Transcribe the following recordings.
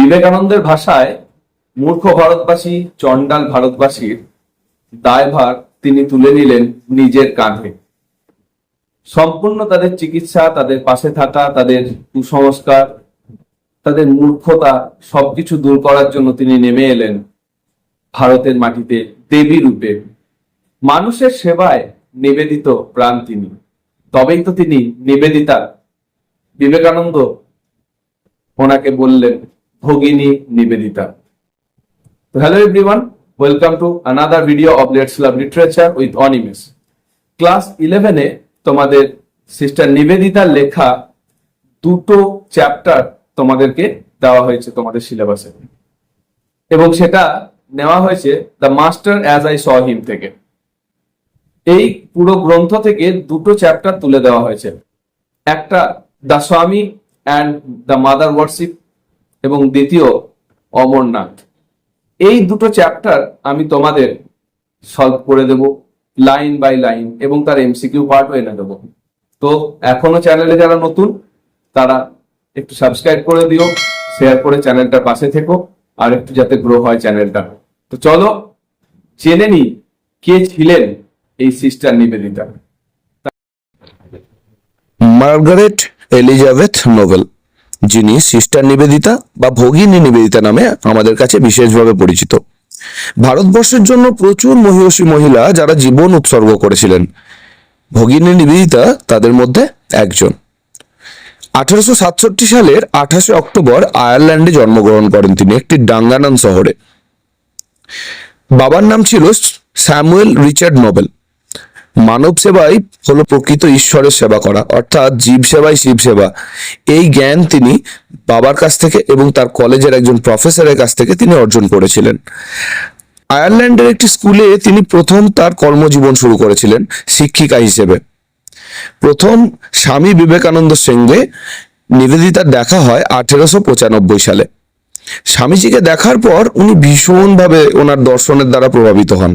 বিবেকানন্দের ভাষায় মূর্খ ভারতবাসী চণ্ডাল ভারতবাসীর দায়ভার তিনি তুলে নিলেন নিজের কাঁধে। সম্পূর্ণ তাদের চিকিৎসা, তাদের পাশে থাকা, তাদের কুসংস্কার, তাদের মূর্খতা সবকিছু দূর করার জন্য তিনি নেমে এলেন ভারতের মাটিতে দেবী রূপে। মানুষের সেবায় নিবেদিত প্রাণ তিনি, তবেই তো তিনি নিবেদিতা। বিবেকানন্দ ওনাকে বললেন ভগিনী নিবেদিতা। তো hello everyone, welcome to another video of let's love literature with Animesh. Class 11-এ তোমাদের সিস্টার নিবেদিতার লেখা দুটো চ্যাপ্টার তোমাদেরকে দেওয়া হয়েছে তোমাদের সিলেবাসে, এবং সেটা নেওয়া হয়েছে the master as I saw him থেকে। এই পুরো গ্রন্থ থেকে দুটো চ্যাপ্টার তুলে দেওয়া হয়েছে, একটা দ্য স্বামী অ্যান্ড দ্য মাদার ওয়ার্শিপ এবং দ্বিতীয় অমরনাথ। এই দুটো চ্যাপ্টার আমি তোমাদের সলভ করে দেব লাইন বাই লাইন, এবং তার এমসিকিউ পার্টও এনে দেবো। তো এখনো চ্যানেলে যারা নতুন তারা একটু সাবস্ক্রাইব করে দিও, শেয়ার করে চ্যানেলটার পাশে থেকো, আর একটু যাতে গ্রো হয় চ্যানেলটা। তো চলো জেনে নি কে ছিলেন এই sister Nivedita. Margaret Elizabeth Nobel, যিনি সিস্টার নিবেদিতা বা ভগিনী নিবেদিতা নামে আমাদের কাছে বিশেষভাবে পরিচিত। ভারতবর্ষের জন্য প্রচুর মহিয়সী মহিলা যারা জীবন উৎসর্গ করেছিলেন, ভগিনী নিবেদিতা তাদের মধ্যে একজন। 1867 সালের 28 অক্টোবর আয়ারল্যান্ডে জন্মগ্রহণ করেন তিনি, একটি ডাঙ্গানান শহরে। বাবার নাম ছিল স্যামুয়েল রিচার্ড নোবেল। মানব সেবাই হলো প্রকৃত ঈশ্বরের সেবা করা, অর্থাৎ জীব সেবাই শিব সেবা। এই জ্ঞান তিনি বাবার কাছ থেকে এবং তার কলেজের একজন প্রফেসরের কাছ থেকে তিনি অর্জন করেছিলেন। আয়ারল্যান্ডের একটি স্কুলে তিনি প্রথম তার কর্মজীবন শুরু করেছিলেন শিক্ষিকা হিসেবে। প্রথম স্বামী বিবেকানন্দের সঙ্গে নিবেদিতার দেখা হয় 1895 সালে। স্বামীজিকে দেখার পর উনি ভীষণভাবে ওনার দর্শনের দ্বারা প্রভাবিত হন।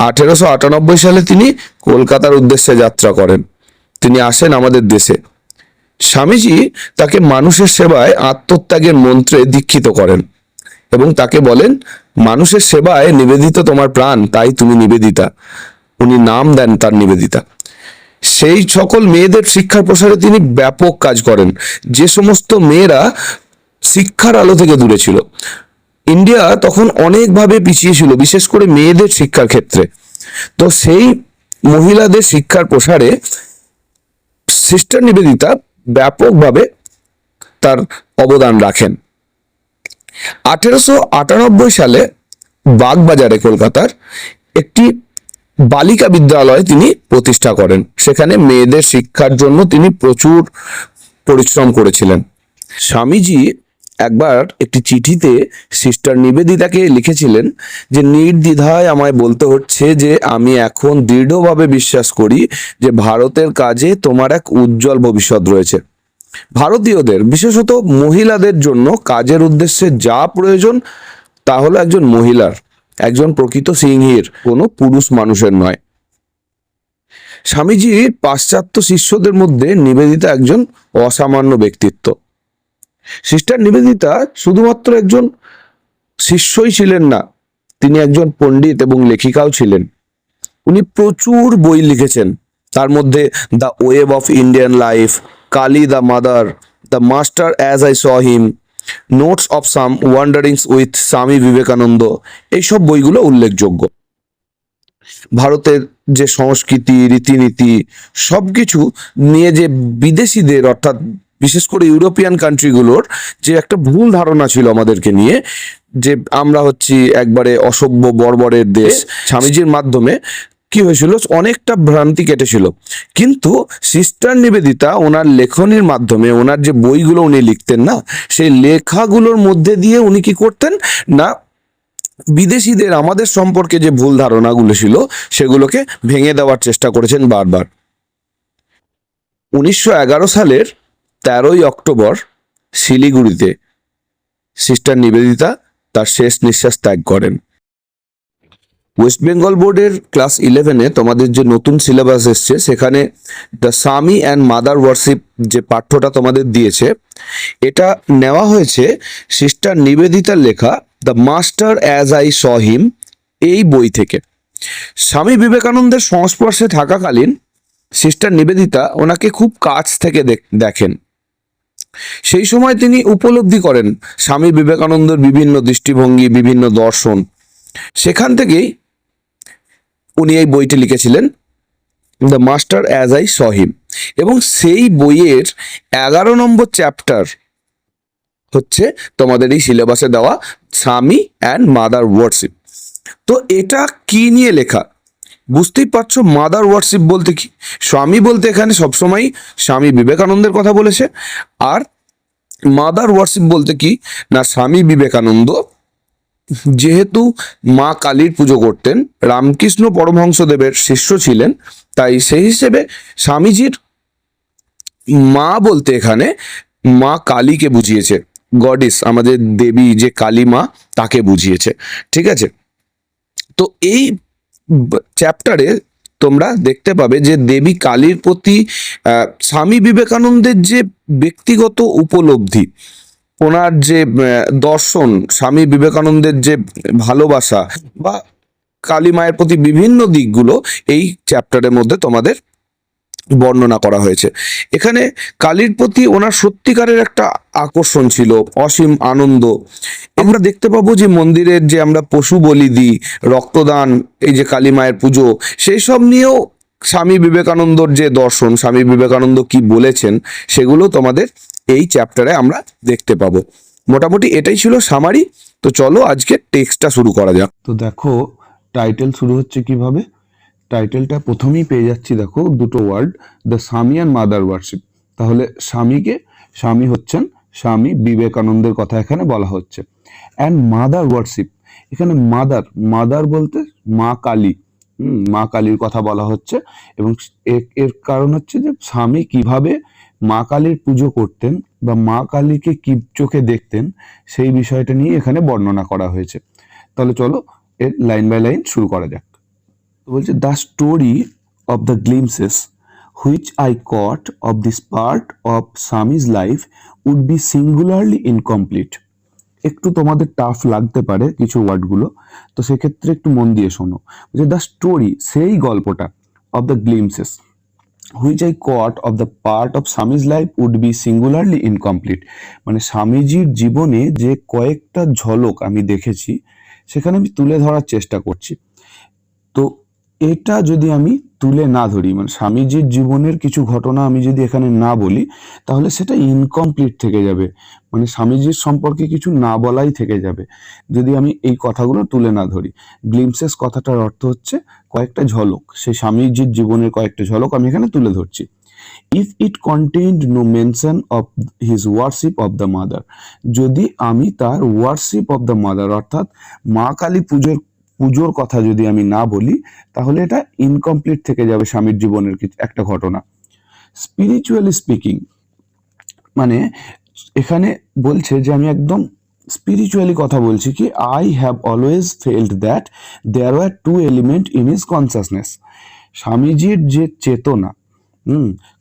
1898 সালে তিনি কলকাতার উদ্দেশ্যে যাত্রা করেন। তিনি আসেন আমাদের দেশে। স্বামীজি তাকে মানুষের সেবায় আত্মত্যাগের মন্ত্রে দীক্ষিত করেন এবং তাকে বলেন, মানুষের সেবায় নিবেদিত তোমার প্রাণ, তাই তুমি নিবেদিতা। উনি নাম দেন তার নিবেদিতা। সেই সকল মেয়েদের শিক্ষার প্রসারে তিনি ব্যাপক কাজ করেন, যে সমস্ত মেয়েরা শিক্ষার আলো থেকে দূরে ছিল। ইন্ডিয়া তখন অনেকভাবে পিছিয়ে ছিল, বিশেষ করে মেয়েদের শিক্ষার ক্ষেত্রে। তো সেই মহিলাদের শিক্ষার প্রসারে সিস্টার নিবেদিতা ব্যাপকভাবে তার অবদান রাখেন। 1898 সালে বাগবাজারে কলকাতার একটি বালিকা বিদ্যালয় তিনি প্রতিষ্ঠা করেন। সেখানে মেয়েদের শিক্ষার জন্য তিনি প্রচুর পরিশ্রম করেছিলেন। স্বামীজি একবার একটি চিঠিতে সিস্টার নিবেদিতাকে লিখেছিলেন যে, নির্দ্বিধায় আমায় বলতে হচ্ছে যে আমি এখন দৃঢ়ভাবে বিশ্বাস করি যে ভারতের কাজে তোমার এক উজ্জ্বল ভবিষ্যৎ রয়েছে। ভারতীয়দের, বিশেষত মহিলাদের জন্য কাজের উদ্দেশ্যে যা প্রয়োজন তা হলো একজন মহিলার, একজন প্রকৃত সিংহীর, কোনো পুরুষ মানুষের নয়। স্বামীজির পাশ্চাত্য শিষ্যদের মধ্যে নিবেদিতা একজন অসামান্য ব্যক্তিত্ব। সিস্টার নিবেদিতা শুধুমাত্র একজন শিষ্যই ছিলেন না, তিনি একজন পণ্ডিত এবং লেখিকাও ছিলেন। উনি প্রচুর বই লিখেছেন, তার মধ্যে the web of Indian life, Kali the mother, the master as I saw him, notes of some wanderings with Swami Vivekananda, এইসব বইগুলো উল্লেখযোগ্য। ভারতের যে সংস্কৃতি, রীতিনীতি সবকিছু নিয়ে যে বিদেশিদের, অর্থাৎ বিশেষ করে ইউরোপিয়ান কান্ট্রিগুলোর যে একটা ভুল ধারণা ছিল আমাদেরকে নিয়ে, যে আমরা হচ্ছি একবারে অসভ্য বর্বরের দেশ, স্বামীজির মাধ্যমে কি হয়েছিল, অনেকটা ভ্রান্তি কেটেছিল। কিন্তু সিস্টার নিবেদিতা ওনার লেখনীর মাধ্যমে, ওনার যে বইগুলো উনি লিখতেন না, সেই লেখাগুলোর মধ্যে দিয়ে উনি কি করতেন না, বিদেশিদের আমাদের সম্পর্কে যে ভুল ধারণাগুলো ছিল সেগুলোকে ভেঙে দেওয়ার চেষ্টা করেছেন বারবার। 1911 সালের 13ই অক্টোবর শিলিগুড়িতে সিস্টার নিবেদিতা তার শেষ নিঃশ্বাস ত্যাগ করেন। ওয়েস্ট বেঙ্গল বোর্ডের ক্লাস 11-এ তোমাদের যে নতুন সিলেবাস এসছে সেখানে দ্য স্বামী অ্যান্ড মাদার ওয়ার্শিপ যে পাঠ্যটা তোমাদের দিয়েছে, এটা নেওয়া হয়েছে সিস্টার নিবেদিতার লেখা the master as I saw him এই বই থেকে। স্বামী বিবেকানন্দের সংস্পর্শে থাকাকালীন সিস্টার নিবেদিতা ওনাকে খুব কাছ থেকে দেখেন। সেই সময় তিনি উপলব্ধি করেন স্বামী বিবেকানন্দের বিভিন্ন দৃষ্টিভঙ্গি, বিভিন্ন দর্শন। সেখান থেকেই উনি এই বইটি লিখেছিলেন the master as I saw him, এবং সেই বইয়ের 11 নম্বর চ্যাপ্টার হচ্ছে তোমাদের এই সিলেবাসে দেওয়া স্বামী অ্যান্ড মাদার ওয়ার্শিপ। তো এটা কি নিয়ে লেখা বুঝতেই পারছো। মাদার ওয়ার্শিপ বলতে কি, স্বামী বলতে এখানে সবসময় স্বামী বিবেকানন্দের কথা বলেছে, আর মাদার ওয়ার্শিপ বলতে কি না, স্বামী বিবেকানন্দ যেহেতু মা কালীর পুজো করতেন, রামকৃষ্ণ পরমহংসদেবের শিষ্য ছিলেন, তাই সেই হিসেবে স্বামীজির মা বলতে এখানে মা কালীকে বুঝিয়েছে, গডিস আমাদের দেবী যে কালী মা তাকে বুঝিয়েছে। ঠিক আছে, তো এই চ্যাপ্টারে তোমরা দেখতে পাবে যে দেবী কালীর প্রতি স্বামী বিবেকানন্দের যে ব্যক্তিগত উপলব্ধি, ওনার যে দর্শন, স্বামী বিবেকানন্দের যে ভালোবাসা বা কালী মায়ের প্রতি বিভিন্ন দিকগুলো এই চ্যাপ্টারের মধ্যে তোমাদের বর্ণনা করা হয়েছে। এখানে কালীর প্রতি ওনার সত্যিকারের একটা আকর্ষণ ছিল, অসীম আনন্দ। আমরা দেখতে পাবো যে মন্দিরের যে আমরা পশু বলি দিই, রক্তদান, এই যে কালী মায়ের পুজো, সেই সব নিয়েও স্বামী বিবেকানন্দর যে দর্শন, স্বামী বিবেকানন্দ কি বলেছেন, সেগুলো তোমাদের এই চ্যাপ্টারে আমরা দেখতে পাবো। মোটামুটি এটাই ছিল সামারি। তো চলো আজকে টেক্সটটা শুরু করা যাক। তো দেখো টাইটেল শুরু হচ্ছে কিভাবে। টাইটেলটা প্রথমেই পেয়ে যাচ্ছি, দেখো দুটো ওয়ার্ড, দ্য স্বামী অ্যান্ড মাদার ওয়ার্শিপ। তাহলে স্বামী হচ্ছেন স্বামী বিবেকানন্দের কথা এখানে বলা হচ্ছে। অ্যান্ড মাদার ওয়ার্শিপ, এখানে মাদার বলতে মা কালী, মা কালীর কথা বলা হচ্ছে। এবং এর কারণ হচ্ছে যে স্বামী কিভাবে মা কালীর পুজো করতেন বা মা কালীকে কি চোখে দেখতেন, সেই বিষয়টা নিয়ে এখানে বর্ণনা করা হয়েছে। তাহলে চলো এর লাইন বাই লাইন শুরু করা যাক। তো বলছে, the story of the glimpses which I caught of this part of Swamiji's life would be singularly incomplete. একটু তোমাদের টাফ লাগতে পারে কিছু ওয়ার্ডগুলো, তো সেক্ষেত্রে একটু মন দিয়ে শোনো। যে দ্য স্টোরি, সেই গল্পটা, of the glimpses which I caught of the part of Swamiji's life would be singularly incomplete, মানে স্বামীজির জীবনে যে কয়েকটা ঝলক আমি দেখেছি সেখানে আমি তুলে ধরার চেষ্টা করছি। তো এটা যদি আমি তুলে না ধরি, মানে স্বামীজির জীবনের কিছু ঘটনা আমি যদি এখানে না বলি, তাহলে সেটা ইনকমপ্লিট থেকে যাবে, মানে স্বামীজির সম্পর্কে কিছু না বলাই থেকে যাবে যদি আমি এই কথাগুলো তুলে না ধরি। গ্লিমসেস কথাটার অর্থ হচ্ছে কয়েকটা ঝলক, সেই স্বামীজির জীবনের কয়েকটা ঝলক আমি এখানে তুলে ধরছি। If it contained no mention of his worship of the mother, যদি আমি তার ওয়ার্শিপ অফ দ্য মাদার অর্থাৎ মা কালী পুজোর কথা যদি আমি না বলি, তাহলে এটা ইনকমপ্লিট থেকে যাবে স্বামীর জীবনের কিছু একটা ঘটনা। স্পিরিচুয়ালি স্পিকিং, মানে এখানে বলছে যে আমি একদম স্পিরিচুয়ালি কথা বলছি, কি I have always felt that there were two element in his consciousness. স্বামীজির যে চেতনা,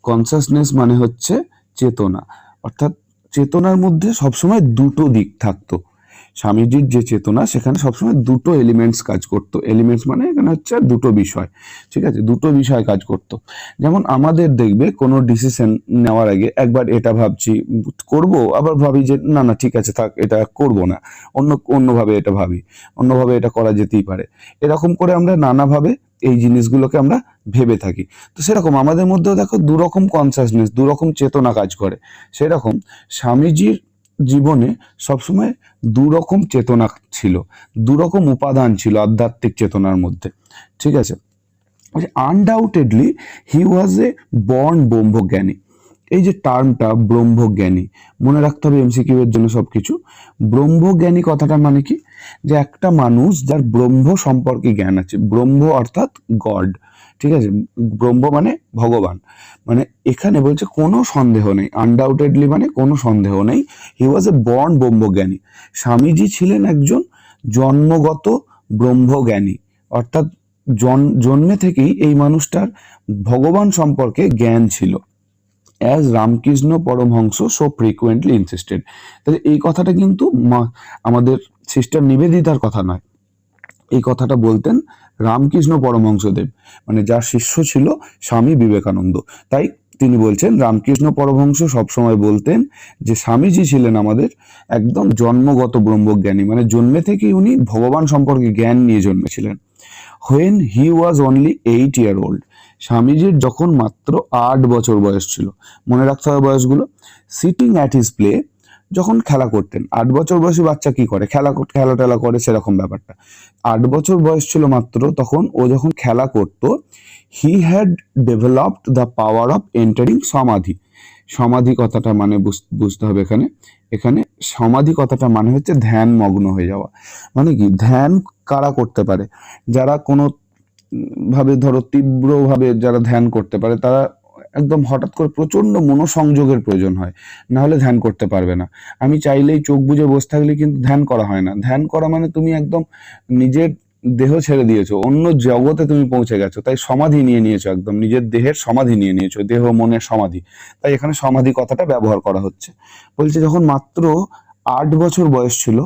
কনসাসনেস মানে হচ্ছে চেতনা, অর্থাৎ চেতনার মধ্যে সবসময় দুটো দিক থাকতো। স্বামীজির যে চেতনা, সেখানে সবসময় দুটো এলিমেন্টস কাজ করতো। এলিমেন্টস মানে এখানে হচ্ছে দুটো বিষয়, ঠিক আছে, দুটো বিষয় কাজ করতো। যেমন আমাদের দেখবে কোনো ডিসিশন নেওয়ার আগে একবার এটা ভাবছি করব, আবার ভাবি যে না না ঠিক আছে থাক, এটা করব না, অন্যভাবে এটা ভাবি, অন্যভাবে এটা করা যেতেই পারে। এরকম করে আমরা নানাভাবে এই জিনিসগুলোকে আমরা ভেবে থাকি। তো সেরকম আমাদের মধ্যেও দেখো দুরকম কনসাসনেস, দুরকম চেতনা কাজ করে। সেরকম স্বামীজির জীবনে সবসময় দুরকম চেতনা ছিল, দুরকম উপাদান ছিল আধ্যাত্মিক চেতনার মধ্যে, ঠিক আছে। আনডাউটেডলি হি ওয়াজ এ বর্ন ব্রহ্মজ্ঞানী। এই যে টার্মটা ব্রহ্মজ্ঞানী, মনে রাখতে হবে এমসিকিউ এর জন্য সবকিছু। ব্রহ্মজ্ঞানী কথাটা মানে কি, যে একটা মানুষ যার ব্রহ্ম সম্পর্কে জ্ঞান আছে, ব্রহ্ম অর্থাৎ গড, ঠিক আছে, ব্রহ্ম মানে ভগবান। মানে এখানে বলছে কোনো সন্দেহ নেই, আনডাউটেডলি মানে কোনো সন্দেহ নেই, হি ওয়াজ এ বর্ন ব্রহ্মজ্ঞানী। স্বামীজি ছিলেন একজন জন্মগত ব্রহ্মজ্ঞানী, অর্থাৎ জন্মে থেকেই এই মানুষটার ভগবান সম্পর্কে জ্ঞান ছিল, as Ramakrishna Paramahamsa so frequently insisted. তাহলে এই কথাটা কিন্তু আমাদের সিস্টার নিবেদিতার কথা নয়, এই কথাটা বলতেন রামকৃষ্ণ পরমহংসদেব, মানে যার শিষ্য ছিল স্বামী বিবেকানন্দ। তাই তিনি বলছেন রামকৃষ্ণ পরমহংস সবসময় বলতেন যে স্বামীজি ছিলেন আমাদের একদম জন্মগত ব্রহ্মজ্ঞানী, মানে জন্মে থেকেই উনি ভগবান সম্পর্কে জ্ঞান নিয়ে জন্মেছিলেন। When he was only 8 year old, স্বামীজির যখন মাত্র 8 বছর বয়স ছিল, মনে রাখতে হবে বয়সগুলো, সিটিং অ্যাট হিজ প্লে, যখন খেলা করতেন। 8 বছর বয়সী বাচ্চা কি করে, খেলা টেলা করে, সেরকম ব্যাপারটা। 8 বছর বয়স ছিল মাত্র, তখন ও যখন খেলা করত, he had developed the power of entering সমাধি। সমাধি কথাটা মানে বুঝতে হবে এখানে, এখানে সমাধি কথাটা মানে হচ্ছে ধ্যান মগ্ন হয়ে যাওয়া। মানে কি, ধ্যান কারা করতে পারে, যারা কোনো ভাবে ধরো তীব্রভাবে যারা ধ্যান করতে পারে, তারা একদম হঠাৎ করে প্রচন্ড মনোসংযোগের প্রয়োজন হয়, না হলে ধ্যান করতে পারবে না। আমি চাইলেই চোখ বুজে বসে থাকলে কিন্তু ধ্যান করা হয় না। ধ্যান করা মানে তুমি একদম নিজের দেহ ছেড়ে দিয়েছো, অন্য জগতে তুমি পৌঁছে গেছো, তাই সমাধি নিয়ে নিয়েছো, একদম নিজের দেহের সমাধি নিয়ে নিয়েছো, দেহ মনের সমাধি। তাই এখানে সমাধি কথাটা ব্যবহার করা হচ্ছে। বলছে যখন মাত্র 8 বছর বয়স ছিল,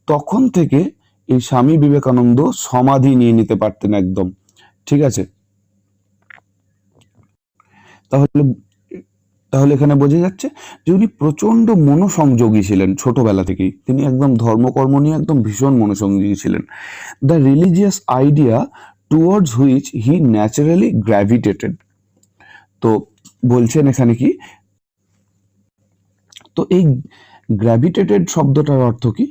তখন থেকে এই স্বামী বিবেকানন্দ সমাধি নিয়ে নিতে পারতেন একদম, ঠিক আছে। তাহলে তাহলে এখানে বোঝা যাচ্ছে যে উনি প্রচন্ড মনোসংযোগী ছিলেন ছোটবেলা থেকেই, তিনি একদম ধর্মকর্ম নিয়ে একদম ভীষণ মনোসংযোগী ছিলেন। The religious idea towards which he naturally gravitated. তো বলছেন এখানে কি, তো এই গ্র্যাভিটেটেড শব্দটার অর্থ কি,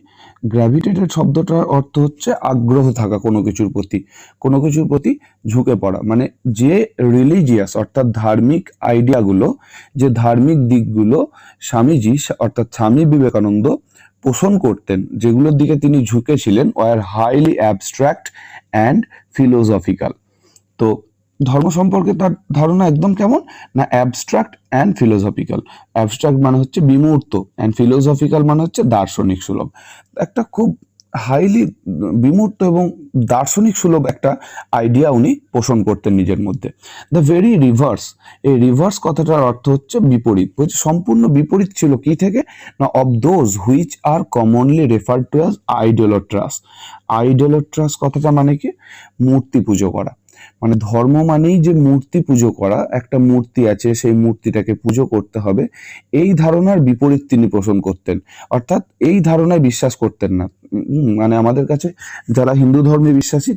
গ্র্যাভিটেটেড শব্দটার অর্থ হচ্ছে আগ্রহ থাকা কোনো কিছুর প্রতি ঝুঁকে পড়া। মানে যে রিলিজিয়াস অর্থাৎ ধার্মিক আইডিয়াগুলো, যে ধার্মিক দিকগুলো স্বামীজি অর্থাৎ স্বামী বিবেকানন্দ পোষণ করতেন, যেগুলোর দিকে তিনি ঝুঁকেছিলেন, were highly abstract and philosophical. তো ধর্ম সম্পর্কে তার ধারণা একদম কেমন না, অ্যাবস্ট্রাক্ট অ্যান্ড ফিলোসফিক্যাল। অ্যাবস্ট্রাক্ট মানে হচ্ছে বিমূর্ত, অ্যান্ড ফিলোসফিক্যাল মানে হচ্ছে দার্শনিক সুলভ। একটা খুব হাইলি বিমূর্ত এবং দার্শনিক সুলভ একটা আইডিয়া উনি পোষণ করতেন নিজের মধ্যে। দ্য ভেরি রিভার্স, এই রিভার্স কথাটার অর্থ হচ্ছে বিপরীত, বলছে সম্পূর্ণ বিপরীত ছিল কি থেকে না, of those which are commonly referred to as idolatrous. Idolatrous কথাটা মানে কি, মূর্তি পুজো করা। মানে ধর্ম মানেই যে মূর্তি পুজো করা, একটা মূর্তি আছে সেই মূর্তিটাকে পুজো করতে হবে, এই ধারণার বিপরীত তিনি পোষণ করতেন। অর্থাৎ এই ধারণায় বিশ্বাস করতেন না। মানে আমাদের কাছে যারা হিন্দু ধর্মে বিশ্বাসী,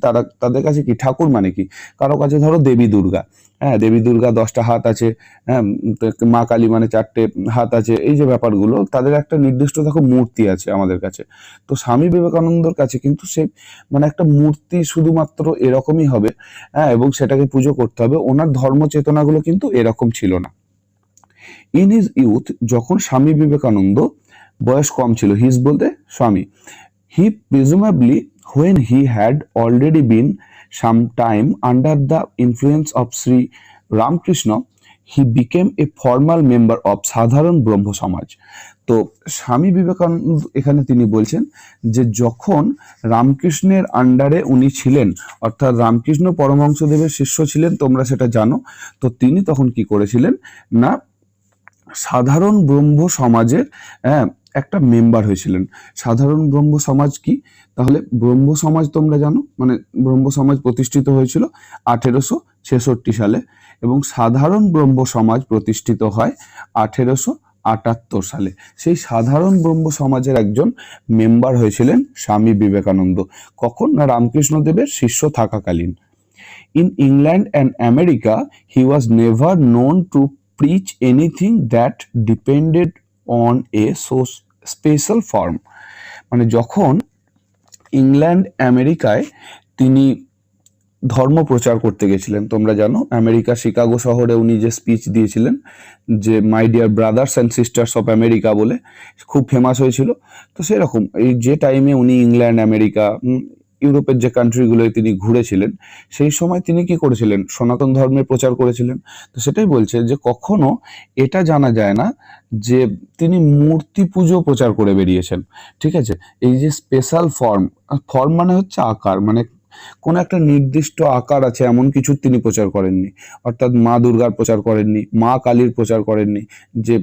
তাদের কাছে কি ঠাকুর মানে কি, কারো কাছে ধরো দেবী দুর্গা, হ্যাঁ দেবী দুর্গা 10টা হাত আছে, হ্যাঁ মা কালী মানে 4টে হাত আছে, এই যে ব্যাপারগুলো, তাদের একটা নির্দিষ্ট দেখো মূর্তি আছে আমাদের কাছে। তো স্বামী বিবেকানন্দর কাছে কিন্তু সে মানে একটা মূর্তি শুধুমাত্র এরকমই হবে, হ্যাঁ, এবং সেটাকে পুজো করতে হবে, ওনার ধর্ম চেতনাগুলো কিন্তু এরকম ছিল না। ইন হিজ ইউথ, যখন স্বামী বিবেকানন্দ বয়স কম ছিল, হিজ বলতে স্বামী, হি প্রিজুমেবলি when he had already been some time under the influence of Sri Ramakrishna, he became a formal member of সাধারণ ব্রহ্ম সমাজ। তো স্বামী বিবেকানন্দ এখানে তিনি বলছেন যে যখন রামকৃষ্ণের আন্ডারে উনি ছিলেন, অর্থাৎ রামকৃষ্ণ পরমহংসদেবের শিষ্য ছিলেন, তোমরা সেটা জানো, তো তিনি তখন কি করেছিলেন না, সাধারণ ব্রহ্ম সমাজের একটা মেম্বার হয়েছিলেন। সাধারণ ব্রহ্ম সমাজ কি, তাহলে ব্রহ্ম সমাজ তোমরা জানো, মানে ব্রহ্ম সমাজ প্রতিষ্ঠিত হয়েছিল 1866 সালে, এবং সাধারণ ব্রহ্ম সমাজ প্রতিষ্ঠিত হয় 1878 সালে। সেই সাধারণ ব্রহ্ম সমাজের একজন মেম্বার হয়েছিলেন স্বামী বিবেকানন্দ। কখন না, রামকৃষ্ণদেবের শিষ্য থাকাকালীন। In England and America, he was never known to preach anything that depended on a so special form. মানে যখন ইংল্যান্ড আমেরিকায় তিনি ধর্ম প্রচার করতে গেছিলেন, তোমরা জানো আমেরিকা শিকাগো শহরে উনি যে স্পিচ দিয়েছিলেন, যে my dear brothers and sisters of America বলে, খুব ফেমাস হয়েছিল। তো সেরকম এই যে টাইমে উনি ইংল্যান্ড আমেরিকা ইউরোপের যে কান্ট্রিগুলোয় তিনি ঘুরেছিলেন, সেই সময় তিনি কি করেছিলেন, সনাতন ধর্মের প্রচার করেছিলেন। তো সেটাই বলছে যে কখনো এটা জানা যায় না যে তিনি মূর্তি পুজো প্রচার করে বেরিয়েছেন, ঠিক আছে। এই যে স্পেশাল ফর্ম মানে হচ্ছে আকার, মানে কোনো একটা নির্দিষ্ট আকার আছে এমন কিছু তিনি প্রচার করেননি। অর্থাৎ মা দুর্গার প্রচার করেননি, মা কালীর প্রচার করেননি যে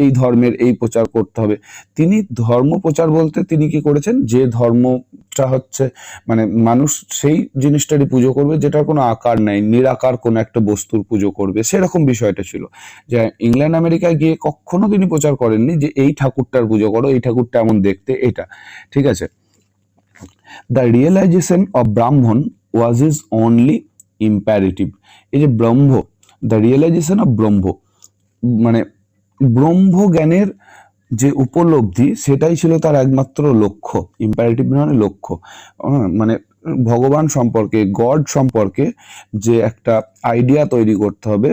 এই ধর্মের এই প্রচার করতে হবে। তিনি ধর্ম প্রচার বলতে তিনি কি করেছেন, যে ধর্মটা হচ্ছে মানে মানুষ সেই জিনিসটারই পুজো করবে যেটার কোনো আকার নাই, নিরাকার কোনো একটা বস্তুর পুজো করবে, সেরকম বিষয়টা ছিল। যে ইংল্যান্ড আমেরিকায় গিয়ে কখনো তিনি প্রচার করেননি যে এই ঠাকুরটার পুজো করো, এই ঠাকুরটা এমন দেখতে, এটা ঠিক আছে। দ্য রিয়েলাইজেশন অফ ব্রাহ্মণ ওয়াজ ইজ অনলি ইম্প্যারেটিভ। এই যে ব্রহ্ম, দ্য রিয়েলাইজেশন অফ ব্রহ্ম মানে ব্রহ্ম জ্ঞানের যে উপলব্ধি, সেটাই ছিল তার একমাত্র লক্ষ্য। ইম্পারেটিভ মানে লক্ষ্য, মানে ভগবান সম্পর্কে, গড সম্পর্কে যে একটা আইডিয়া তৈরি করতে হবে,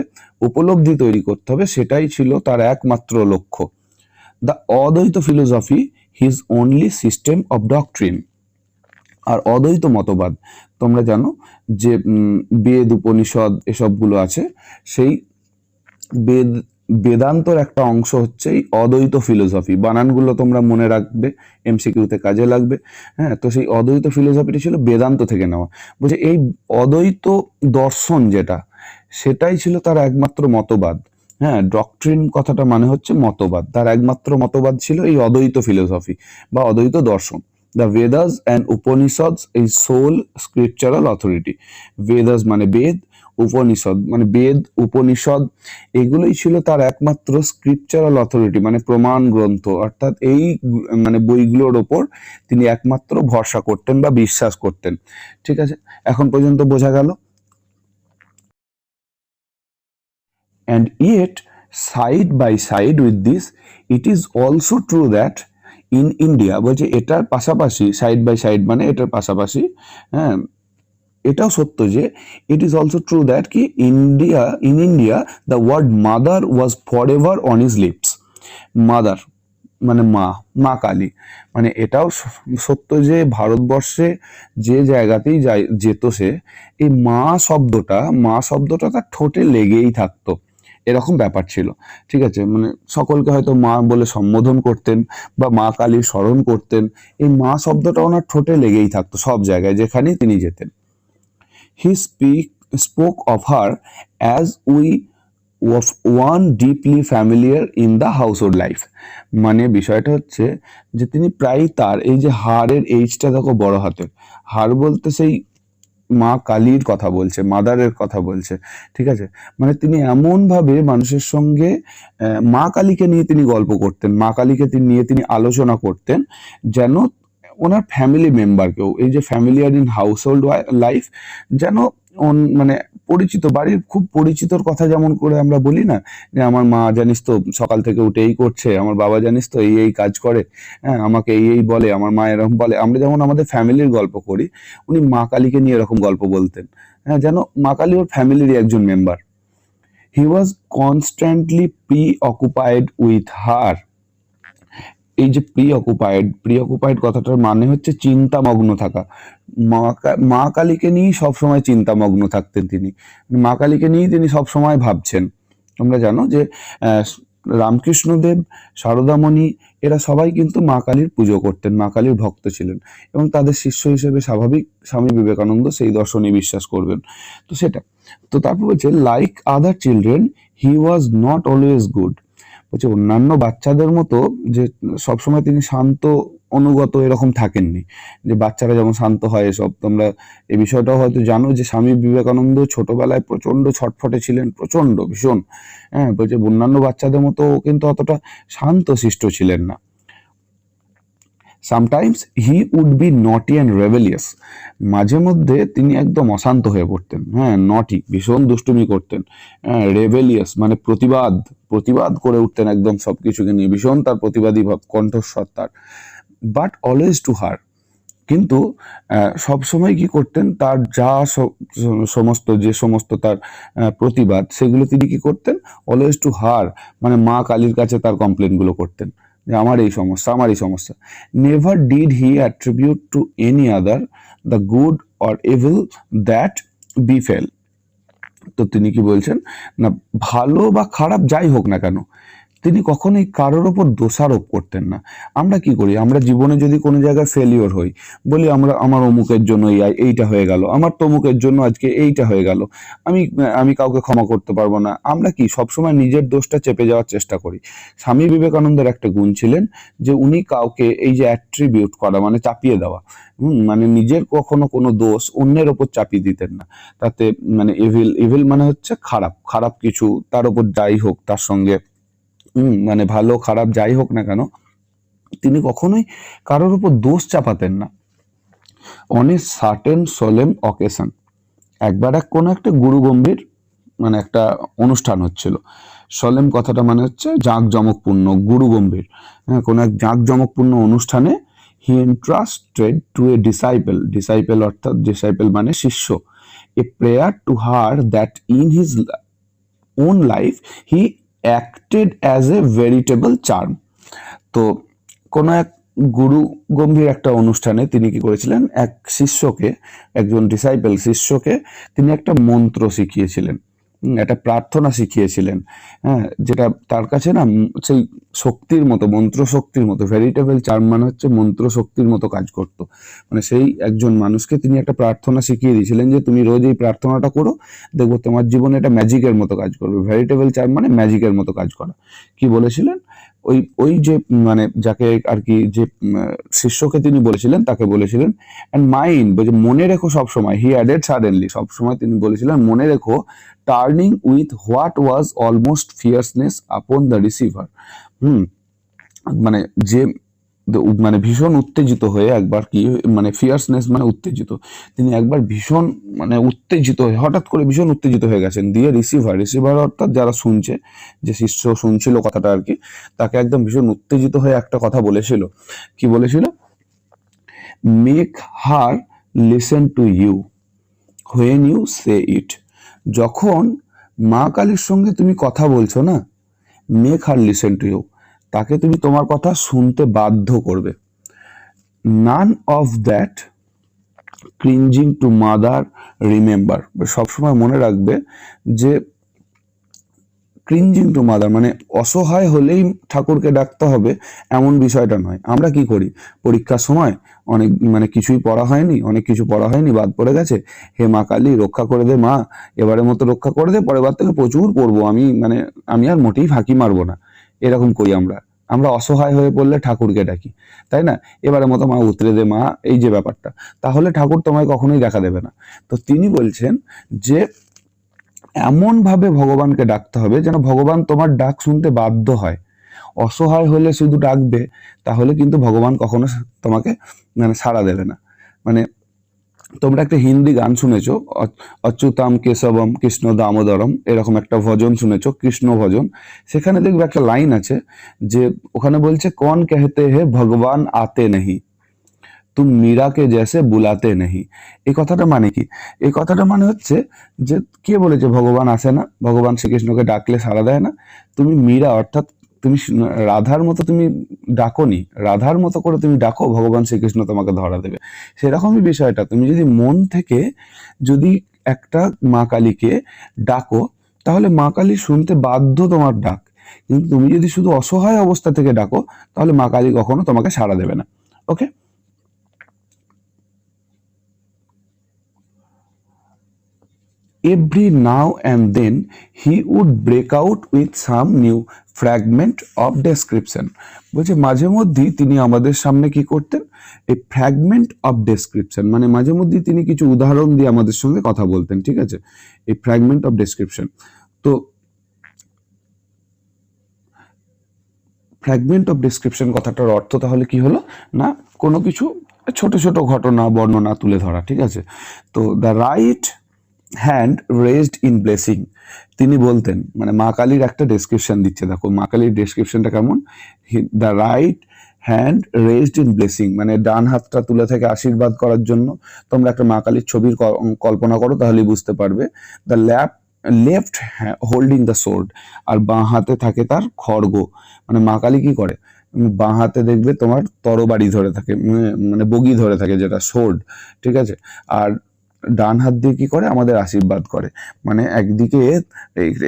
উপলব্ধি তৈরি করতে হবে, সেটাই ছিল তার একমাত্র লক্ষ্য। দ্য অদ্বৈত philosophy his only system of doctrine. আর অদ্বৈত মতবাদ তোমরা জানো যে বেদ উপনিষদ এসবগুলো আছে, সেই বেদান্তর একটা অংশ হচ্ছে এই অদ্বৈত ফিলোসফি। বানানগুলো তোমরা মনে রাখবে, এমসিকিউতে কাজে লাগবে। হ্যাঁ, তো সেই অদ্বৈত ফিলোসফিটি ছিল বেদান্ত থেকে নেওয়া। বলছে এই অদ্বৈত দর্শন যেটা, সেটাই ছিল তার একমাত্র মতবাদ। হ্যাঁ, ডক্ট্রিন কথাটা মানে হচ্ছে মতবাদ। তার একমাত্র মতবাদ ছিল এই অদ্বৈত ফিলোসফি বা অদ্বৈত দর্শন। The Vedas and Upanishads is sole scriptural authority. Vedas মানে বেদ, উপনিষদ মানে বেদ উপনিষদ, এগুলোই ছিল তার একমাত্র স্ক্রিপচারাল অথরিটি মানে প্রমাণ গ্রন্থ। অর্থাৎ এই মানে বইগুলোর ওপর তিনি একমাত্র ভরসা করতেন বা বিশ্বাস করতেন। ঠিক আছে, এখন পর্যন্ত বোঝা গেল। And yet, side by side with this, it is also true that in India, বলছে এটার পাশাপাশি, সাইড বাই সাইড মানে এটার পাশাপাশি, হ্যাঁ, এটাও সত্য যে it is also true that কি in India the word mother was for ever on his lips. Mother মানে মা, মা কালী, মানে এটাও সত্য যে ভারতবর্ষে যে জায়গাতেই যেত সে, এই মা শব্দটা তার ঠোঁটে লেগেই থাকতো, এরকম ব্যাপার ছিল। ঠিক আছে, মানে সকলকে হয়তো মা বলে সম্বোধন করতেন বা মা কালীর স্মরণ করতেন, এই মা শব্দটা ওনার ঠোঁটে লেগেই থাকতো সব জায়গায় যেখানেই তিনি যেতেন। He spoke of her as one deeply familiar in the household life. মানে বিষয়টা হচ্ছে যে তিনি প্রায় তার এই যে হারের এইচটা দেখো বড় হাতের, হার বলতে সেই মা কালীর কথা বলছে, মাদারের কথা বলছে। ঠিক আছে, মানে তিনি এমন ভাবে মানুষের সঙ্গে মা কালীকে নিয়ে তিনি গল্প করতেন, মা কালীকে নিয়ে তিনি আলোচনা করতেন, যেন ওনার ফ্যামিলি মেম্বারকেও, এই যে familiar in house hold life, যেন মানে পরিচিত বাড়ির খুব পরিচিতর কথা যেমন করে আমরা বলি না যে আমার মা জানিস তো সকাল থেকে উঠে এই করছে, আমার বাবা জানিস তো এই এই কাজ করে, হ্যাঁ আমাকে এই এই বলে, আমার মা এরকম বলে, আমরা যেমন আমাদের ফ্যামিলির গল্প করি, উনি মা কালীকে নিয়ে এরকম গল্প বলতেন। হ্যাঁ, যেন মা কালী ওর ফ্যামিলির একজন member. He was constantly preoccupied with her. এই যে প্রিঅকুপাইড কথাটার মানে হচ্ছে চিন্তামগ্ন থাকা। মা কালীকে নিয়েই সবসময় চিন্তামগ্ন থাকতেন তিনি, মা কালীকে নিয়েই তিনি সবসময় ভাবছেন। তোমরা জানো যে রামকৃষ্ণদেব, সারদামণি এরা সবাই কিন্তু মা কালীর পুজো করতেন, মা কালীর ভক্ত ছিলেন, এবং তাদের শিষ্য হিসেবে স্বাভাবিক স্বামী বিবেকানন্দ সেই দর্শনে বিশ্বাস করবেন। তো সেটা তো তারপর বলছে like other children he was not always good. বলছে অন্যান্য বাচ্চাদের মতো যে সবসময় তিনি শান্ত অনুগত এরকম থাকেননি, যে বাচ্চারা যেমন শান্ত হয় এসব। তোমরা এই বিষয়টাও হয়তো জানো যে স্বামী বিবেকানন্দ ছোটবেলায় প্রচন্ড ছটফটে ছিলেন, প্রচন্ড ভীষণ। হ্যাঁ, বলছে অন্যান্য বাচ্চাদের মতো কিন্তু অতটা শান্ত শিষ্ট ছিলেন না। সামটাইমস হি উড বি নটি অ্যান্ড রেবেলিয়াস। মাঝে মধ্যে তিনি একদম অশান্ত হয়ে পড়তেন। হ্যাঁ, নটি ভীষণ দুষ্টুমি করতেন, হ্যাঁ, রেবেলিয়াস মানে প্রতিবাদ করে উঠতেন একদম সবকিছুকে নিয়ে, ভীষণ তার প্রতিবাদী ভাব, কণ্ঠস্বর তার। বাট অলওয়েজ টু হার, কিন্তু সবসময় কি করতেন, তার যা সমস্ত তার প্রতিবাদ, সেগুলো তিনি কি করতেন, অলওয়েজ টু হার মানে মা কালীর কাছে তার কমপ্লেনগুলো করতেন যে আমার এই সমস্যা। Never did he attribute to any other the good or evil that befell. তো তিনি কি বলছেন না, ভালো বা খারাপ যাই হোক না কেন, তিনি কখনোই কারোর ওপর দোষারোপ করতেন না। আমরা কি করি, আমরা জীবনে যদি কোনো জায়গায় ফেলিওর হই, বলি আমার অমুকের জন্য এইটা হয়ে গেল, আমার তমুকের জন্য আজকে এইটা হয়ে গেল, আমি আমি কাউকে ক্ষমা করতে পারবো না। আমরা কি সবসময় নিজের দোষটা চেপে যাওয়ার চেষ্টা করি। স্বামী বিবেকানন্দের একটা গুণ ছিলেন যে উনি কাউকে এই যে অ্যাট্রিবিউট করা মানে চাপিয়ে দেওয়া, মানে নিজের কখনো কোনো দোষ অন্যের ওপর চাপিয়ে দিতেন না। তাতে মানে ইভিল, ইভিল মানে হচ্ছে খারাপ, খারাপ কিছু তার ওপর যাই হোক, তার সঙ্গে মানে ভালো খারাপ যাই হোক না কেন, তিনি কখনোই কারোর উপর দোষ চাপাতেন না। অন এ সার্টেন সোলেম অকেশন, একবার কোনো একটা গুরু গম্ভীর মানে একটা অনুষ্ঠান হচ্ছিল। সোলেম কথাটা মানে হচ্ছে জাঁকজমকপূর্ণ, গুরু গম্ভীর, হ্যাঁ, কোনো এক জাঁকজমকপূর্ণ অনুষ্ঠানে he entrusted to a disciple, disciple অর্থাৎ ডিসাইপল মানে শিষ্য, a prayer to her that in his own life he acted as a veritable charm. তো কোনো এক গুরু গম্ভীর একটা অনুষ্ঠানে তিনি কি করেছিলেন, এক শিষ্যকে, একজন ডিসাইপল শিষ্যকে তিনি একটা মন্ত্র শিখিয়েছিলেন, একটা প্রার্থনা শিখিয়েছিলেন, হ্যাঁ, যেটা তার কাছে না সেই শক্তির মতো, মন্ত্র শক্তির মতো, ভেরিটেবল চার্ম মানে হচ্ছে মন্ত্র শক্তির মতো কাজ করতো। মানে সেই একজন মানুষকে তিনি একটা প্রার্থনা শিখিয়ে দিয়েছিলেন যে তুমি রোজ এই প্রার্থনাটা করো, দেখবো তোমার জীবনে এটা ম্যাজিকের মতো কাজ করবে। ভেরিটেবল চার্ম মানে ম্যাজিকের মতো কাজ করা। কি বলেছিলেন, ওই ওই যে মানে যাকে আর কি যে শিষ্যকে তিনি বলেছিলেন তাকে বলেছিলেন অ্যান্ড মাইন্ড, বলছে মনে রেখো সবসময়, হি অ্যাডেড সাডেনলি, সবসময় তিনি বলেছিলেন মনে রেখো, turning with what was almost fierceness upon the receiver. মানে যে মানে ভীষণ উত্তেজিত হয়ে একবার কি মানে ফিয়ার্সনেস মানে উত্তেজিত, তিনি একবার ভীষণ মানে উত্তেজিত হয়ে হঠাৎ করে ভীষণ উত্তেজিত হয়ে গেছেন, দিয়ে রিসিভার, রিসিভার অর্থাৎ যারা শুনছে, যে শিষ্য শুনছিল কথাটা আর কি, তাকে একদম ভীষণ উত্তেজিত হয়ে একটা কথা বলেছিল। কি বলেছিল, make her listen to you when you say it. যখন মা কালীর সঙ্গে তুমি কথা বলছো না, make her listen to you, তাকে তুমি তোমার কথা শুনতে বাধ্য করবে। None of that cringing to mother remember, সবসময় মনে রাখবে যে ক্রিঞ্জিং টু মাদার মানে অসহায় হলেই ঠাকুরকে ডাকতে হবে এমন বিষয়টা নয়। আমরা কি করি, পরীক্ষার সময় অনেক মানে কিছুই পড়া হয়নি, অনেক কিছু পড়া হয়নি, বাদ পড়ে গেছে, হে মা কালী রক্ষা করে দে মা, এবারের মতো রক্ষা করে দে, পরের বার থেকে প্রচুর পড়বো, আমি আর মোটেই ফাঁকি মারবো না, এরকম করি আমরা। আমরা অসহায় হয়ে পড়লে ঠাকুরকে ডাকি, তাই না, এবারের মতো মা উতরে দে মা, এই যে ব্যাপারটা, তাহলে ঠাকুর তোমায় কখনোই দেখা দেবে না। তো তিনি বলছেন যে এমন ভাবে ভগবানকে ডাকতে হবে যেন ভগবান তোমার ডাক শুনতে বাধ্য হয়। অসহায় হলে শুধু ডাকবে, তাহলে কিন্তু ভগবান কখনো তোমাকে মানে সাড়া দেবে না। মানে তোমরা একটা হিন্দি গান শুনেছো, অচ্যুতাম কেশবম কৃষ্ণ দামোদরম, এরকম একটা ভজন শুনেছো, কৃষ্ণ ভজন। সেখানে দেখবে একটা লাইন আছে যে ওখানে বলছে কন कहते हैं ভগবান আতে नहीं, তুম মীরাকে জেসে বুলাতে নেহি। এই কথাটা মানে কি, এই কথাটা মানে হচ্ছে যে কে বলেছে ভগবান আসে না, ভগবান শ্রীকৃষ্ণকে ডাকলে সাড়া দেয় না, তুমি মীরা অর্থাৎ তুমি রাধার মতো তুমি ডাকোনি, রাধার মতো করে তুমি ডাকো, ভগবান শ্রীকৃষ্ণ তোমাকে ধরা দেবে। সেরকমই বিষয়টা, তুমি যদি মন থেকে যদি একটা মা কালীকে ডাকো, তাহলে মা কালী শুনতে বাধ্য তোমার ডাক। কিন্তু তুমি যদি শুধু অসহায় অবস্থা থেকে ডাকো, তাহলে মা কালী কখনো তোমাকে সাড়া দেবে না। ওকে, every now and then he would break out with some new fragment of description। বলছে মাঝে মধ্যেই তিনি আমাদের সামনে কি করতেন, এই ফ্র্যাগমেন্ট অফ ডেসক্রিপশন মানে মাঝে মধ্যেই তিনি কিছু উদাহরণ দিয়ে আমাদের সঙ্গে কথা বলতেন, ঠিক আছে, এই ফ্র্যাগমেন্ট অফ ডেসক্রিপশন। তো ফ্র্যাগমেন্ট অফ ডেসক্রিপশন কথাটার অর্থ তাহলে কি হলো না, কোনো কিছু ছোট ছোট ঘটনা বর্ণনা তুলে ধরা, ঠিক আছে। তো the right hand raised in blessing, তিনি বলতেন মানে মা কালীর একটা ডেসক্রিপশন দিচ্ছে, দেখো মা কালীর ডেসক্রিপশনটা কেমন, the right hand raised in blessing মানে ডান হাতটা তুলে থেকে আশীর্বাদ করার জন্য। তোমরা একটা মা কালীর ছবির কল্পনা করো, তাহলেই বুঝতে পারবে। The left holding the sword, আর বাঁ হাতে থাকে তার খড়গ। মানে মা কালী কি করে, বাঁ হাতে দেখবে তোমার তরবারি ধরে থাকে, মানে বগি ধরে থাকে, যেটা সোর্ড, ঠিক আছে। আর ডান হাত দিয়ে কি করে আমাদের আশীর্বাদ করে। মানে একদিকে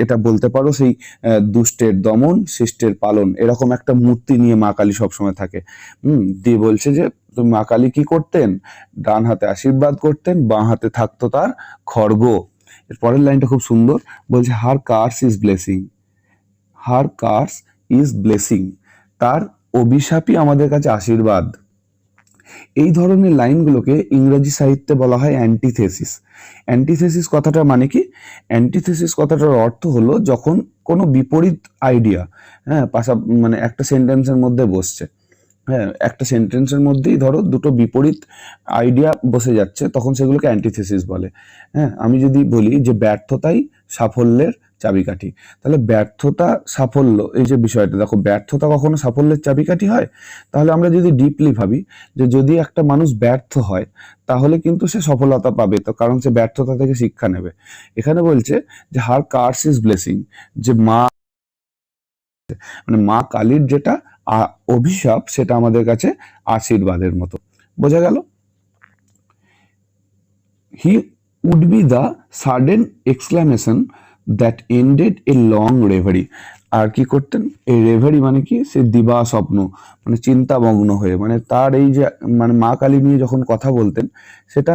এটা বলতে পারো সেই দুষ্টের দমন শিষ্টের পালন এরকম একটা মূর্তি নিয়ে মা কালী সবসময় থাকে। দিয়ে বলছে যে মা কালী কি করতেন, ডান হাতে আশীর্বাদ করতেন, বাঁ হাতে থাকতো তার খড়গ। এর পরের লাইনটা খুব সুন্দর, বলছে her curse is blessing, her curse is blessing, তার অভিশাপই আমাদের কাছে আশীর্বাদ। এই ধরনের লাইনগুলোকে ইংরেজি সাহিত্যে বলা হয় অ্যান্টিথেসিস। অ্যান্টিথেসিস কথাটার মানে কি? অ্যান্টিথেসিস কথাটার অর্থ হলো যখন কোনো বিপরীত আইডিয়া মানে একটা সেন্টেন্সের মধ্যে বসছে, একটা সেন্টেন্সের মধ্যেই ধরো দুটো বিপরীত আইডিয়া বসে যাচ্ছে, তখন সেগুলোকে অ্যান্টিথেসিস বলে। আমি যদি বলি যে ব্যর্থতাই সাফল্যের চাবিকাঠি, তাহলে ব্যর্থতা সাফল্য এই যে বিষয়টা, দেখো ব্যর্থতা কখনো সাফল্যের চাবিকাঠি হয়? তাহলে আমরা যদি ডিপলি ভাবি যে যদি একটা মানুষ ব্যর্থ হয় তাহলে কিন্তু সে সফলতা পাবে, তো কারণ সে ব্যর্থতা থেকে শিক্ষা নেবে। এখানে বলছে যে হার কার্স ইজ ব্লেসিং, যে মানে মা কালীর যেটা অভিশাপ সেটা আমাদের কাছে আশীর্বাদের মতো। বোঝা গেল? He would be the sudden exclamation that ended a long reverie. আর কি করতেন? এই রেভারি মানে কি? সে দিবা স্বপ্ন, মানে চিন্তামগ্ন হয়ে, মানে তার এই যে মানে মা কালী নিয়ে যখন কথা বলতেন সেটা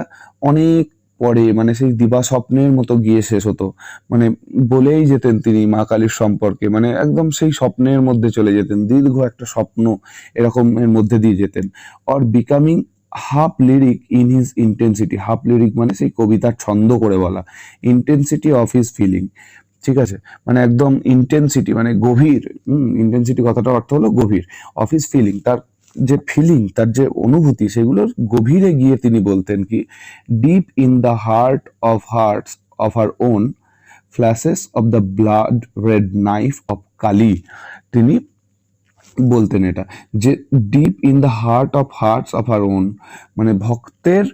অনেক পরে, মানে সেই দিবা স্বপ্নের মতো গিয়ে শেষ হতো। মানে বলেই যেতেন তিনি মা কালীর সম্পর্কে, মানে একদম সেই স্বপ্নের মধ্যে চলে যেতেন, দীর্ঘ একটা স্বপ্ন এরকম এর মধ্যে দিয়ে যেতেন। Or becoming half lyric in his intensity, half lyric মানে সেই কবিতার ছন্দ করে বলা, ইন্টেন্সিটি অফ হিজ ফিলিং। ঠিক আছে, মানে একদম ইন্টেন্সিটি মানে গভীর, ইন্টেন্সিটি কথাটার অর্থ হলো গভীর, অফ হিজ ফিলিং তার যে ফিলিং, তার যে অনুভূতি, সেগুলোর গভীরে গিয়ে তিনি বলতেন কি, deep in the heart of hearts of our own flashes of the blood red knife of Kali. তিনি বলতেন এটা যে deep in the heart of hearts of our own, মানে ভক্তের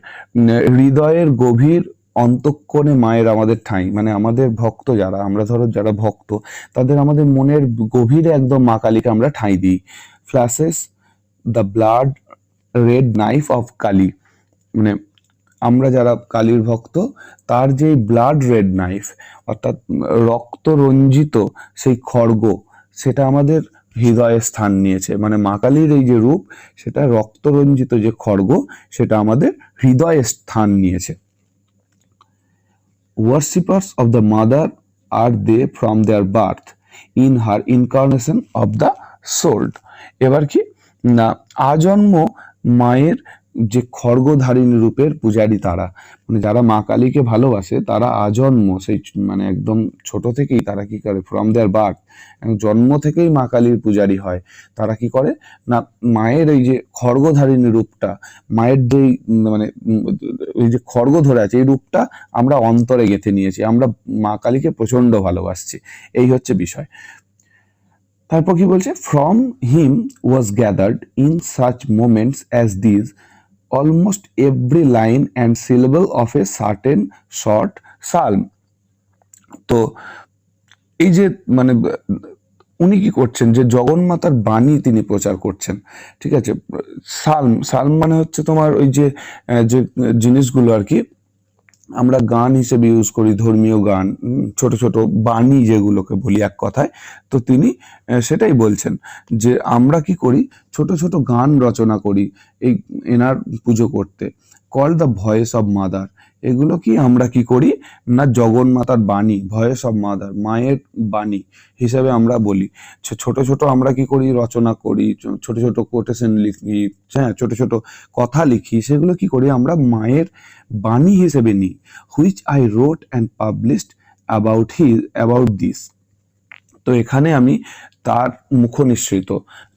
হৃদয়ের গভীর অন্তঃকোণে মায়ের আমাদের ঠাঁই, মানে আমাদের ভক্ত যারা, আমরা ধরো যারা ভক্ত, তাদের আমাদের মনের গভীরে একদম মা কালীকে আমরা ঠাঁই দিই। Flashes the blood red knife of Kali, মানে আমরা যারা কালীর ভক্ত তার যে ব্লাড রেড নাইফ অর্থাৎ রক্ত রঞ্জিত সেই খড়গ, সেটা আমাদের হৃদয়ে স্থান নিয়েছে। মানে মা কালীর এই যে রূপ, সেটা রক্তরঞ্জিত যে খড়গ, সেটা আমাদের হৃদয়ে স্থান নিয়েছে। Worshippers of the mother are they from their birth in her incarnation of the soul। এবার কি না, আজন্ম মায়ের যে খড়গধারিণী রূপের পূজারী তারা, মানে যারা মা কালীকে ভালোবাসে তারা আজন্ম সেই মানে একদম ছোট থেকেই তারা কি করে, ফ্রম দেয়ার বার্থ, জন্ম থেকেই মা কালীর পূজারী হয়। তারা কি করে না, মায়ের এই যে খড়গধারিণী রূপটা, মায়ের যে মানে এই যে খড়গ ধরে আছে এই রূপটা আমরা অন্তরে গেঁথে নিয়েছি, আমরা মা কালীকে প্রচন্ড ভালোবাসছি, এই হচ্ছে বিষয়। তারপর কি বলছে, from him was gathered in such moments as these almost every line and syllable of a certain short psalm. তো এই যে মানে উনি কি করছেন, যে জগন্মাতার বাণী তিনি প্রচার করছেন। ঠিক আছে, সালম, সালম মানে হচ্ছে তোমার ওই যে জিনিসগুলো আর কি আমরা গান হিসেবে ইউজ করি, ধর্মীয় গান, ছোট ছোট বাণী যেগুলোকে বলি এক কথায়। তো তিনি সেটাই বলছেন যে আমরা কি করি, ছোট ছোট গান রচনা করি এই এনার পুজো করতে, call the voice of mother. এগুলো কি আমরা কি করি না, জগন্মাতার বাণী, ভয়েস অফ মাদার, মায়ের বাণী হিসেবে আমরা বলি। ছোট ছোট আমরা কি করি, রচনা করি, ছোট ছোট কোটেশন লিখি, হ্যাঁ ছোট ছোট কথা লিখি, সেগুলো কি করি আমরা মায়ের বাণী হিসেবে নিই। Which I রোট and published about this. তো এখানে আমি তার মুখ নিঃসৃত,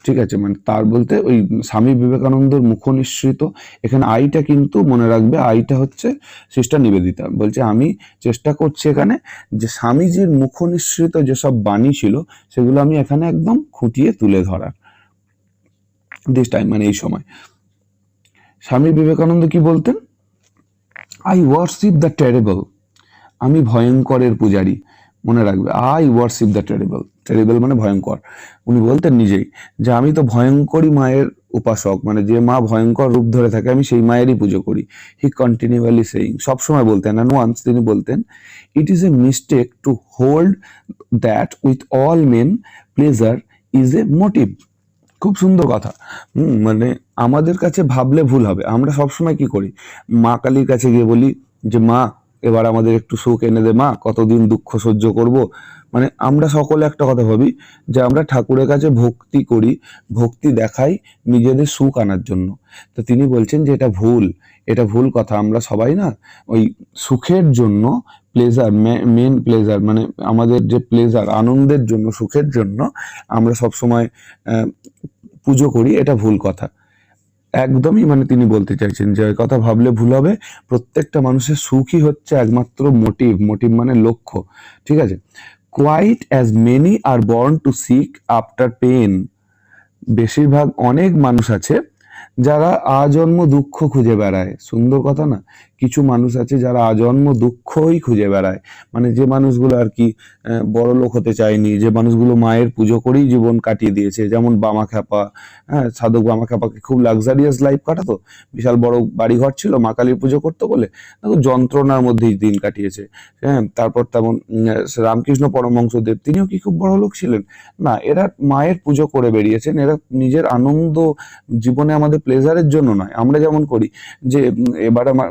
ঠিক আছে, মানে তার বলতে ওই স্বামী বিবেকানন্দর মুখ নিঃসৃত, এখানে আইটা কিন্তু মনে রাখবে, আইটা হচ্ছে সিস্টার নিবেদিতা। বলছে আমি চেষ্টা করছি এখানে যে স্বামীজির মুখ নিঃসৃত যেসব বাণী ছিল সেগুলো আমি এখানে একদম খুঁটিয়ে তুলে ধরার। দিস টাইম মানে এই সময় স্বামী বিবেকানন্দ কি বলতেন, আই ওয়ার্শিপ দ্য টেরেবল, আমি ভয়ঙ্করের পূজারী। মনে রাখবে, I worship the terrible, terrible মানে ভয়ঙ্কর। উনি বলতেন নিজেই যে আমি তো ভয়ঙ্করী মায়ের উপাসক, মানে যে মা ভয়ঙ্কর রূপ ধরে থাকে আমি সেই মায়েরই পুজো করি। হি কন্টিনিউয়ালি সেইং, সবসময় বলতেন। অ্যান্ড ওয়ান্স তিনি বলতেন, it is a mistake to hold that with all men pleasure is a motive. খুব সুন্দর কথা। মানে আমাদের কাছে ভাবলে ভুল হবে। আমরা সবসময় কি করি, মা কালীর কাছে গিয়ে বলি যে মা এবার আমাদের একটু সুখ এনে দে মা, কতদিন দুঃখ সহ্য করব। মানে আমরা সকলে একটা কথা ভাবি যে আমরা ঠাকুরের কাছে ভক্তি করি, ভক্তি দেখাই নিজেদের সুখ আনার জন্য। তো তিনি বলছেন যে এটা ভুল, এটা ভুল কথা। আমরা সবাই না ওই সুখের জন্য, প্লেজার, মেন প্লেজার, মানে আমাদের যে প্লেজার, আনন্দের জন্য, সুখের জন্য আমরা সবসময় পুজো করি, এটা ভুল কথা। একদমই, মানে তিনি বলতে চাইছেন যে এই কথা ভাবলে ভুল হবে। প্রত্যেকটা মানুষের সুখই হচ্ছে একমাত্র মোটিভ, মোটিভ মানে লক্ষ্য। ঠিক আছে। Quite as many are born to seek after pain. বেশিরভাগ, অনেক মানুষ আছে যারা আজন্ম দুঃখ খুঁজে বেড়ায়। সুন্দর কথা না? কিছু মানুষ আছে যারা আজন্ম দুঃখই খুঁজে বেড়ায়, মানে যে মানুষগুলো আর কি বড় লোক হতে চায়নি, যে মানুষগুলো মায়ের পুজো করেই জীবন কাটিয়ে দিয়েছে, যেমন বামাখ্যাপা। হ্যাঁ, সাধক বামাখ্যাপাকে খুব লাক্সারিয়াস লাইফ কাটাতো, বিশাল বড় বাড়িঘর ছিল, মা কালীর পুজো করতে বলে দেখো যন্ত্রণার মধ্যেই দিন কাটিয়েছে। হ্যাঁ, তারপর তেমন রামকৃষ্ণ পরমহংসদেব, তিনিও কি খুব বড় লোক ছিলেন? না, এরা মায়ের পুজো করে বেরিয়েছেন। এরা নিজের আনন্দ জীবনে, আমাদের প্লেজারের জন্য নয়। আমরা যেমন করি যে এবার আমার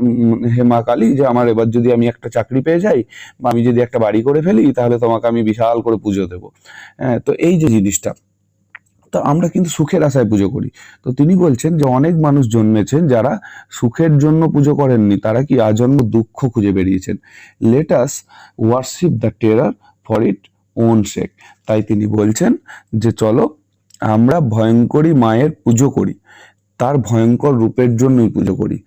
হে মা কালী, যে আমার এবার যদি আমি একটা চাকরি পেয়ে যাই বা আমি যদি একটা বাড়ি করে ফেলি, তাহলে তোমাকে আমি বিশাল করে পুজো দেবো। হ্যাঁ, তো এই যে জিনিসটা, তো আমরা কিন্তু সুখের আশায় পুজো করি। তো তিনি বলছেন যে অনেক মানুষ জন্মেছেন যারা সুখের জন্য পুজো করেননি, তারা কি আজন্ম দুঃখ খুঁজে বেরিয়েছেন। Let us worship the terror for its own sake. তাই তিনি বলছেন যে চলো আমরা ভয়ঙ্করী মায়ের পুজো করি, তার ভয়ঙ্কর রূপের জন্যই পুজো করি।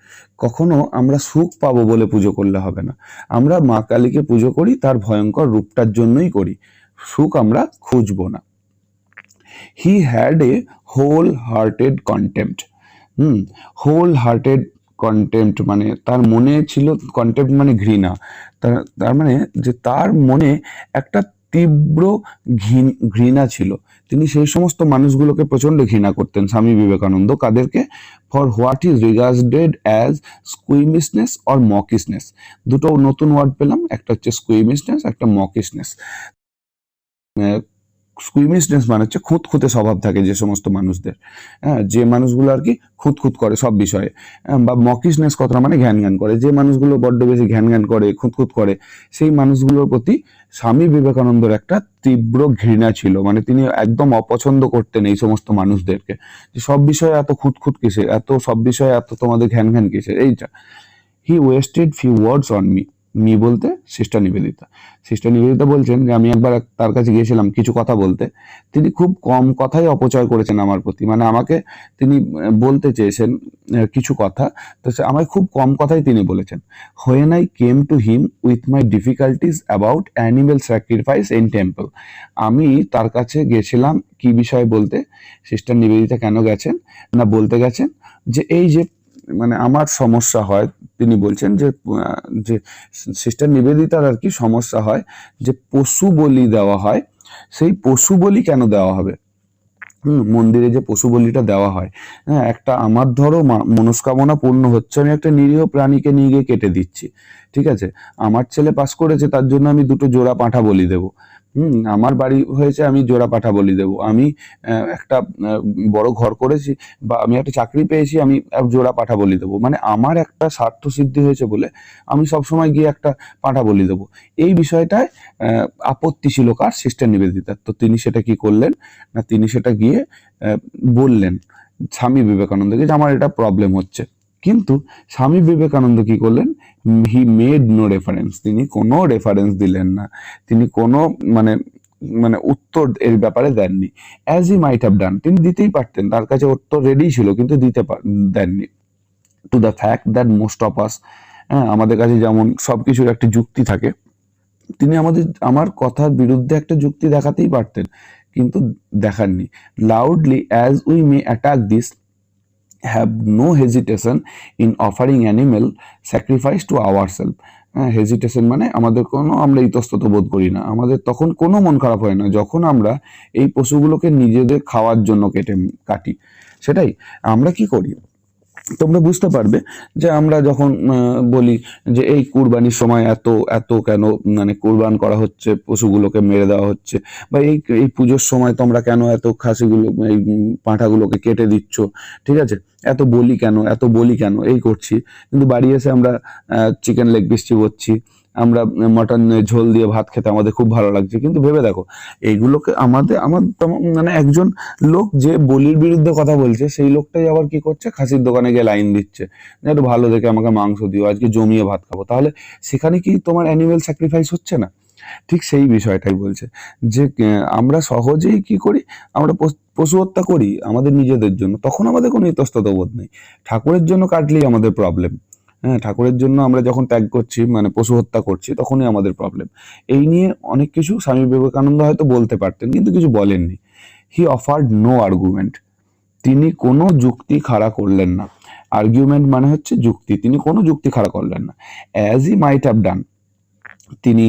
কখনো আমরা সুখ পাবো বলে পুজো করলে হবে না। আমরা মা কালীকে পুজো করি তার ভয়ঙ্কর রূপটার জন্যই করি, সুখ আমরা খুঁজবো না। He had a whole hearted contempt. Whole hearted contempt মানে তার মনে ছিল, কন্টেম্প্ট মানে ঘৃণা। তার মানে যে তার মনে একটা তীব্র ঘৃণা ছিল। তিনি সেই সমস্ত মানুষগুলোকে প্রচন্ড ঘৃণা করতেন, স্বামী বিবেকানন্দ। কাদেরকে? For what is regarded as squeamishness or mawkishness. দুটো নতুন ওয়ার্ড পেলাম, একটা হচ্ছে স্কুইমিসনেস, একটা মকিসনেস। স্কুইমিসনেস মানে হচ্ছে খুঁতখুঁতে স্বভাব থাকে যে সমস্ত মানুষদের, হ্যাঁ, যে মানুষগুলো আর কি খুঁতখুঁত করে সব বিষয়ে। বা মকিসনেস কথাটা মানে ঘ্যান ঘ্যান করে, যে মানুষগুলো বড্ড বেশি ঘ্যান ঘ্যান করে, খুঁতখুঁত করে, সেই মানুষগুলোর প্রতি স্বামী বিবেকানন্দর একটা তীব্র ঘৃণা ছিল। মানে তিনি একদম অপছন্দ করতেন এই সমস্ত মানুষদেরকে, যে সব বিষয়ে এত খুঁতখুঁত কিসের, এত সব বিষয়ে এত তোমাদের ঘ্যান ঘ্যান কিসের, এইটা। He wasted few words on me. Me বলতে সিস্টার নিবেদিতা। সিস্টার নিবেদিতা বলছেন যে আমি একবার তার কাছে গিয়েছিলাম কিছু কথা বলতে, তিনি খুব কম কথাই অপচয় করেছেন আমার প্রতি। মানে আমাকে তিনি বলতে চেয়েছেন কিছু কথা, তো আমায় খুব কম কথাই তিনি বলেছেন। When I came to him with my difficulties about animal sacrifice in temple. আমি তার কাছে গেছিলাম কি বিষয়ে বলতে? সিস্টার নিবেদিতা কেন গেছেন না, বলতে গেছেন যে এই যে মানে আমার সমস্যা হয়, তিনি বলছেন যে যে সিস্টার নিবেদিতার আর কি সমস্যা হয় যে পশু বলি দেওয়া হয়, সেই পশু বলি কেন দেওয়া হবে? মন্দিরে যে পশু বলিটা দেওয়া হয়, হ্যাঁ, একটা আমার ধরো মনস্কামনা পূর্ণ হচ্ছে, আমি একটা নিরীহ প্রাণীকে নিয়ে গিয়ে কেটে দিচ্ছি, ঠিক আছে। আমার ছেলে পাস করেছে তার জন্য আমি দুটো জোড়া পাঁঠা বলি দেবো। আমার বাড়ি হয়েছে আমি জোড়া পাঁঠা বলি দেবো। আমি একটা বড় ঘর করেছি বা আমি একটা চাকরি পেয়েছি, আমি জোড়া পাঁঠা বলি দেবো। মানে আমার একটা স্বার্থ সিদ্ধি হয়েছে বলে আমি সবসময় গিয়ে একটা পাঁঠা বলি দেবো। এই বিষয়টায় আপত্তি ছিল কার? সিস্টার নিবেদিতার। তো তিনি সেটা কি করলেন না, তিনি সেটা গিয়ে বললেন স্বামী বিবেকানন্দকে যে আমার এটা প্রবলেম হচ্ছে। কিন্তু স্বামী বিবেকানন্দ কি করলেন? He made no reference. তিনি কোনো রেফারেন্স দিলেন না, তিনি কোনো মানে মানে উত্তর এর ব্যাপারে দেননি। As he might have done, তিনি দিতেই পারতেন, তার কাছে উত্তর রেডি ছিল, কিন্তু দেননি। To the fact that most of us, হ্যাঁ, আমাদের কাছে যেমন সবকিছুর একটা যুক্তি থাকে, তিনি আমার কথার বিরুদ্ধে একটা যুক্তি দেখাতেই পারতেন, কিন্তু দেখাননি। Loudly as we may attack this, have no hesitation in offering animal sacrifice to ourselves. হ্যাঁ, হেজিটেশন মানে আমরা ইতস্তত বোধ করি না, আমাদের তখন কোনো মন খারাপ হয় না যখন আমরা এই পশুগুলোকে নিজেদের খাওয়ার জন্য কাটি। সেটাই আমরা কি করি, তোমরা বুঝতে পারবে যে আমরা যখন বলি যে এই কুরবানির সময় এত এত কেন মানে কুরবান করা হচ্ছে, পশুগুলোকে মেরে দেওয়া হচ্ছে, বা এই এই পুজোর সময় তোমরা কেন এত খাসিগুলো এই পাঁঠাগুলোকে কেটে দিচ্ছ, ঠিক আছে, এত বলি কেন, এত বলি কেন, এই করছি, কিন্তু বাড়ি এসে আমরা চিকেন লেগ পিস চিবোচ্ছি, আমরা মটন ঝোল দিয়ে ভাত খেতে আমাদের খুব ভালো লাগছে। কিন্তু ভেবে দেখো এইগুলোকে আমার মানে একজন লোক যে বলির বিরুদ্ধে কথা বলছে, সেই লোকটাই আবার কি করছে, খাসির দোকানে গিয়ে লাইন দিচ্ছে যে একটু ভালো দেখে আমাকে মাংস দিও, আজকে জমিয়ে ভাত খাবো। তাহলে সেখানে কি তোমার অ্যানিমেল স্যাক্রিফাইস হচ্ছে না? ঠিক সেই বিষয়টাই বলছে যে আমরা সহজেই কি করি, আমরা পশু হত্যা করি আমাদের নিজেদের জন্য, তখন আমাদের কোনো ইতস্তত বোধ নেই। ঠাকুরের জন্য কাটলেই আমাদের প্রবলেম। হ্যাঁ, ঠাকুরের জন্য আমরা যখন ত্যাগ করছি মানে পশু হত্যা করছি, তখনই আমাদের প্রবলেম। এই নিয়ে অনেক কিছু স্বামী বিবেকানন্দ হয়তো বলতে পারতেন, কিন্তু কিছু বলেননি। হি অফার্ড নো আর্গুমেন্ট, তিনি কোনো যুক্তি খাড়া করলেন না। আর্গুমেন্ট মানে হচ্ছে যুক্তি, তিনি কোনো যুক্তি খাড়া করলেন না। As he might have done, তিনি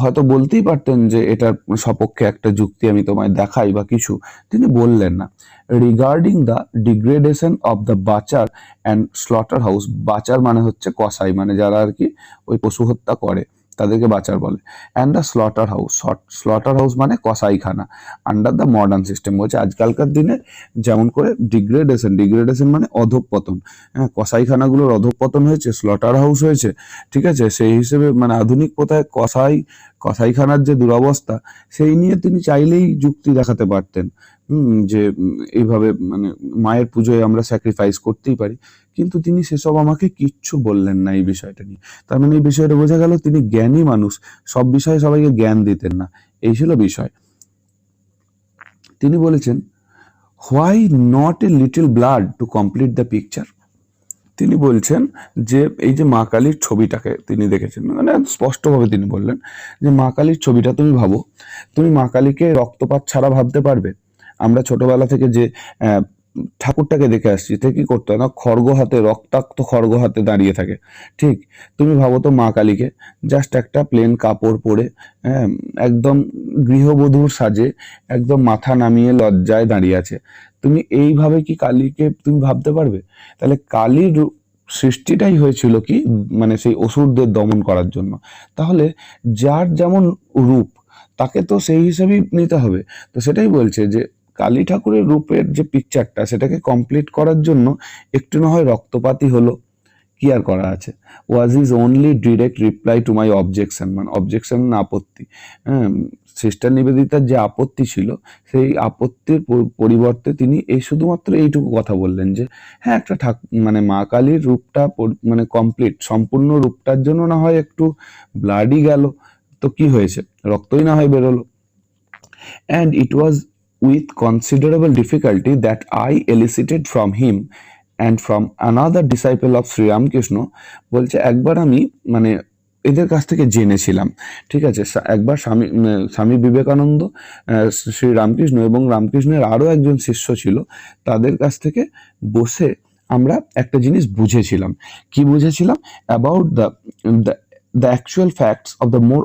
হয়তো বলতেই পারতেন যে এটার সপক্ষে একটা যুক্তি আমি তোমায় দেখাই বা কিছু, তিনি বললেন না। Regarding the degradation of the butcher and slaughter house, butcher মানে হচ্ছে কসাই, মানে যারা আর কি ওই পশু হত্যা করে তাদেরকে বাচার বলে, and the slaughter house, slaughter house মানে কসাইখানা, আন্ডার দ্য মডার্ন সিস্টেম, বলছে আজকালকার দিনে যেমন করে ডিগ্রেডেশন মানে অধঃপতন, হ্যাঁ, কসাইখানাগুলোর অধঃপতন হয়েছে, স্লটার হাউস হয়েছে, ঠিক আছে, সেই হিসেবে মানে আধুনিক কোথায় কসাইখানার যে দুরবস্থা, সেই নিয়ে তিনি চাইলেই যুক্তি দেখাতে পারতেন যে এইভাবে মানে মায়ের পুজোয় আমরা স্যাক্রিফাইস করতেই পারি, কিন্তু তিনি সেসব আমাকে কিচ্ছু বললেন না এই বিষয়টা নিয়ে। তার মানে এই বিষয়টা বোঝা গেল তিনি জ্ঞানী মানুষ, সব বিষয়ে সবাইকে জ্ঞান দিতেন না, এই ছিল বিষয়। তিনি বলেছেন, why not a little blood to complete the picture. তিনি বলছেন যে এই যে মা কালীর ছবিটাকে তিনি দেখেছেন, মানে স্পষ্টভাবে তিনি বললেন যে মা কালীর ছবিটা তুমি ভাবো, তুমি মা কালীকে রক্তপাত ছাড়া ভাবতে পারবে? আমরা ছোটবেলা থেকে যে ঠাকুরটাকে দেখে আসছি, তে কি করতো না, খড়গ হাতে, রক্তাক্ত খড়গ হাতে দাঁড়িয়ে থাকে, ঠিক? তুমি ভাবো তো মা কালীকে জাস্ট একটা প্লেন কাপড় পরে, হ্যাঁ, একদম গৃহবধূর সাজে, একদম মাথা নামিয়ে লজ্জায় দাঁড়িয়ে আছে, তুমি এইভাবে কি কালীকে তুমি ভাবতে পারবে? তাহলে কালীর সৃষ্টিটাই হয়েছিল কি মানে সেই অসুরদের দমন করার জন্য। তাহলে যার যেমন রূপ তাকে তো সেই হিসেবেই নিতে হবে। তো সেটাই বলছে যে কালী ঠাকুরের রূপের যে পিকচারটা, সেটাকে কমপ্লিট করার জন্য একটু না হয় রক্তপাতই হলো, কি আর করা আছে। ওয়াজ is only direct reply to my objection, মানে অবজেকশন না আপত্তি, হ্যাঁ, সিস্টার নিবেদিতার যে আপত্তি ছিল, সেই আপত্তির পরিবর্তে তিনি এই শুধুমাত্র এইটুকু কথা বললেন যে হ্যাঁ, একটা মানে মা কালীর রূপটা মানে কমপ্লিট সম্পূর্ণ রূপটার জন্য না হয় একটু ব্লাডই গেল, তো কি হয়েছে, রক্তই না হয় বেরোলো। And it was with considerable difficulty that I elicited from him and from another disciple of Sri Ramakrishna, বলছে একবার আমি মানে এদের কাছ থেকে জেনেছিলাম, ঠিক আছে, একবার স্বামী বিবেকানন্দ, শ্রী রামকৃষ্ণ এবং রামকৃষ্ণের আরো একজন শিষ্য ছিল, তাদের কাছ থেকে বসে আমরা একটা জিনিস বুঝেছিলাম। কি বুঝেছিলাম? About the actual facts of the more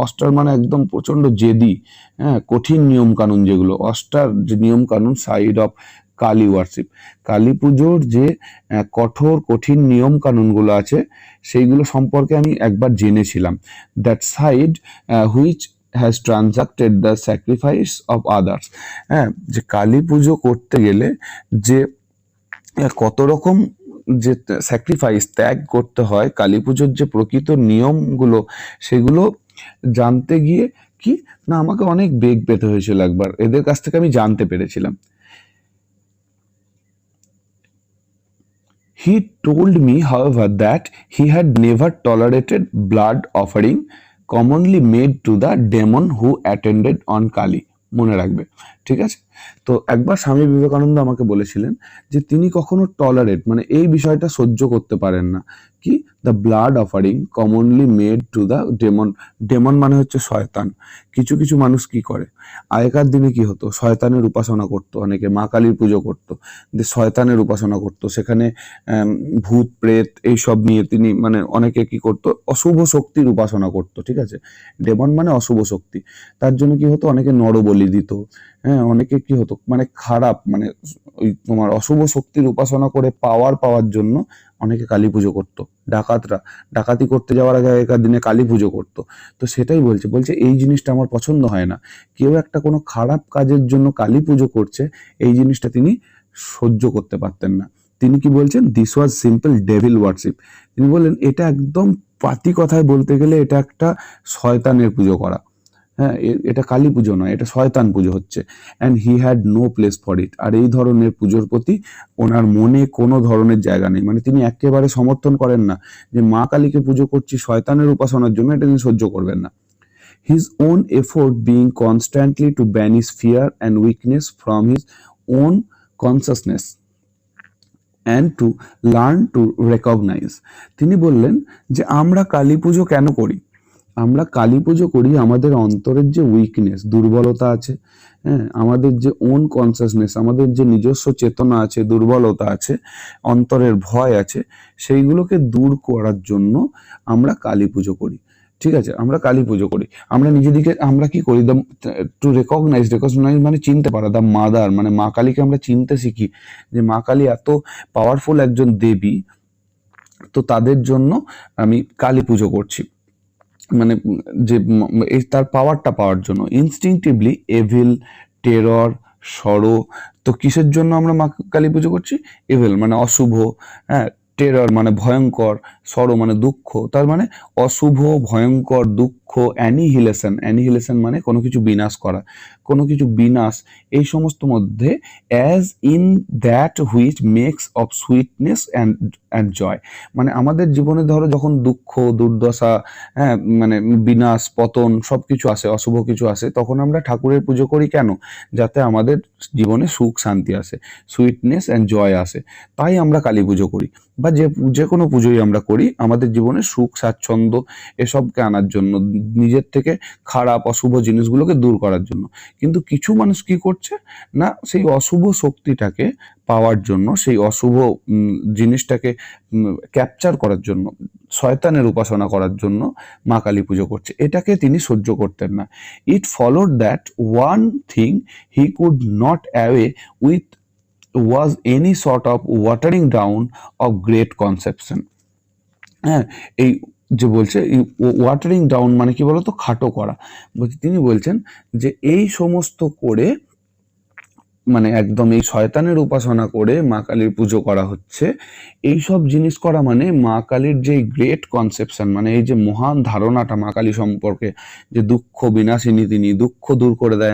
austere মানে একদম প্রচন্ড জেদি, হ্যাঁ, কঠিন নিয়ম কানুন, যেগুলো অস্টার যে নিয়ম কানুন side of Kali worship, Kali পুজোর যে কঠোর কঠিন নিয়ম কানুনগুলো আছে, সেইগুলো সম্পর্কে আমি একবার জেনেছিলাম। That side which has transacted the sacrifice of others, হ্যাঁ, যে কালী পুজো করতে গেলে যে কত রকম যে স্যাক্রিফাইস ত্যাগ করতে হয়, কালী পুজোর যে প্রকৃত নিয়মগুলো, সেগুলো জানতে গিয়ে কি না আমাকে অনেক বেগ পেতে হয়েছিল, একবার এদের কাছ থেকে আমি জানতে পেরেছিলাম। He told me, however, that he had never tolerated blood offering commonly made to the demon who attended on Kali. মনে রাখবে, ঠিক আছে? তো একবার স্বামী বিবেকানন্দ আমাকে বলেছিলেন যে তিনি কখনো টলারেট মানে এই বিষয়টা সহ্য করতে পারেন না, কি, the blood offering commonly made to the demon. Demon মানে হচ্ছে শয়তান। কিছু কিছু মানুষ কি করে, আগেকার দিনে কি হতো, শয়তানের উপাসনা করতো, অনেকে মা কালীর পুজো করতো, যে শয়তানের উপাসনা করতো, সেখানে ভূত প্রেত এইসব নিয়ে তিনি মানে অনেকে কি করতো, অশুভ শক্তির উপাসনা করতো, ঠিক আছে? ডেমন মানে অশুভ শক্তি। তার জন্য কি হতো, অনেকে নরবলি দিত, হ্যাঁ, অনেকে কি হতো মানে খারাপ মানে ওই তোমার অশুভ শক্তির উপাসনা করে পাওয়ার জন্য অনেকে কালী পুজো করতো। ডাকাতরা ডাকাতি করতে যাওয়ার আগে আগেকার দিনে কালী পুজো করতো। তো সেটাই বলছে এই জিনিসটা আমার পছন্দ হয় না। কেউ একটা কোনো খারাপ কাজের জন্য কালী পুজো করছে, এই জিনিসটা তিনি সহ্য করতে পারতেন না। তিনি কি বলছেন, this was simple devil worship. তিনি বললেন এটা একদম পাতি কথায় বলতে গেলে এটা একটা শয়তানের পুজো করা। হ্যাঁ, এটা কালী পুজো নয়, এটা শয়তান পুজো হচ্ছে। And he had no place for it. আর এই ধরনের পুজোর প্রতি ওনার মনে কোনো ধরনের জায়গা নেই। মানে তিনি একেবারে সমর্থন করেন না যে মা কালীকে পুজো করছি শয়তানের উপাসনার জন্য, এটা তিনি সহ্য করবেন না। His own effort being constantly to banish fear and weakness from his own consciousness and to learn to recognize. তিনি বললেন যে আমরা কালী পুজো কেন করি? আমরা কালী পুজো করি আমাদের অন্তরের যে উইকনেস, দুর্বলতা আছে, হ্যাঁ, আমাদের যে ওন কনসাসনেস, আমাদের যে নিজস্ব চেতনা আছে, দুর্বলতা আছে, অন্তরের ভয় আছে, সেইগুলোকে দূর করার জন্য আমরা কালী পুজো করি। ঠিক আছে, আমরা কালী পুজো করি। আমরা নিজেদিকে আমরা কি করি, টু রেকগনাইজ মানে চিনতে পারা, দা মাদার মানে মা কালীকে আমরা চিনতে শিখি যে মা কালী এত পাওয়ারফুল একজন দেবী, তো তাদের জন্য আমি কালী পুজো করছি। মানে যে তার পাওয়ারটা পাওয়ার জন্য। ইনস্টিংটিভলি এভিল, টেরর, সরো। তো কিসের জন্য আমরা মা কালী পুজো করছি? এভিল মানে অশুভ, হ্যাঁ, টেরর মানে ভয়ঙ্কর, সরো মানে দুঃখ। তার মানে অশুভ, ভয়ঙ্কর, দুঃখ, অ্যানিহিলেশন মানে কোনো কিছু বিনাশ করা, কোনো কিছু বিনাশ, এই সমস্ত মধ্যে as in that which makes of sweetness and joy. মানে আমাদের জীবনে ধরো যখন দুঃখ, দুর্দশা, হ্যাঁ, মানে বিনাশ, পতন সব কিছু আসে, অশুভ কিছু আসে, তখন আমরা ঠাকুরের পুজো করি কেন? যাতে আমাদের জীবনে সুখ শান্তি আসে, সুইটনেস অ্যান্ড জয় আসে। তাই আমরা কালী পুজো করি, বা যে কোনো পুজোই আমরা করি আমাদের জীবনে সুখ স্বাচ্ছন্দ্য এসবকে আনার জন্য, নিজের থেকে খারাপ অশুভ জিনিসগুলোকে দূর করার জন্য। কিন্তু কিছু মানুষ কি করছে না, সেই অশুভ শক্তিটাকে পাওয়ার জন্য, সেই অশুভ জিনিসটাকে ক্যাপচার করার জন্য, শয়তানের উপাসনা করার জন্য মা কালী পুজো করছে। এটাকে তিনি সহ্য করতেন না। It followed that one thing he could not away with was any sort of watering down of great conception. হ্যাঁ, এই যে বলছে ওয়াটারিং ডাউন মানে কি বলতো, খাটো করা। বলছে তিনি বলছেন যে এই সমস্ত করে মানে একদম এই শয়তানের উপাসনা করে মা কালীর পুজো করা হচ্ছে। এই সব জিনিস করা মানে মা কালীর যে গ্রেট কনসেপশন, মানে এই যে মহান ধারণাটা মা কালী সম্পর্কে, যে দুঃখ বিনাশিনী তিনি, দুঃখ দূর করে দেয়,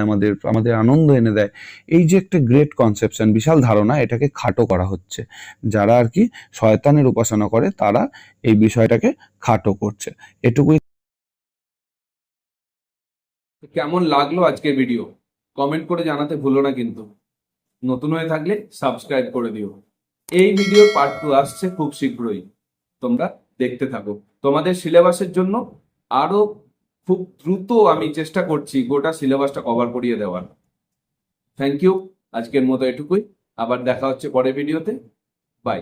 আমাদের আনন্দ এনে দেয়, এই যে একটা গ্রেট কনসেপশন, বিশাল ধারণা, এটাকে খাটো করা হচ্ছে। যারা আর কি শয়তানের উপাসনা করে তারা এই বিষয়টাকে খাটো করছে। এটুকুই। কেমন লাগলো আজকের ভিডিও কমেন্ট করে জানাতে ভুলো না, কিন্তু নতুন হয়ে থাকলে সাবস্ক্রাইব করে দিও। এই ভিডিওর পার্ট 2 আসছে খুব শীঘ্রই, তোমরা দেখতে থাকো। তোমাদের সিলেবাসের জন্য আরো খুব দ্রুত আমি চেষ্টা করছি গোটা সিলেবাসটা কভার করিয়ে দেওয়ার। থ্যাংক ইউ, আজকের মতো এটুকুই। আবার দেখা হচ্ছে পরের ভিডিওতে। বাই।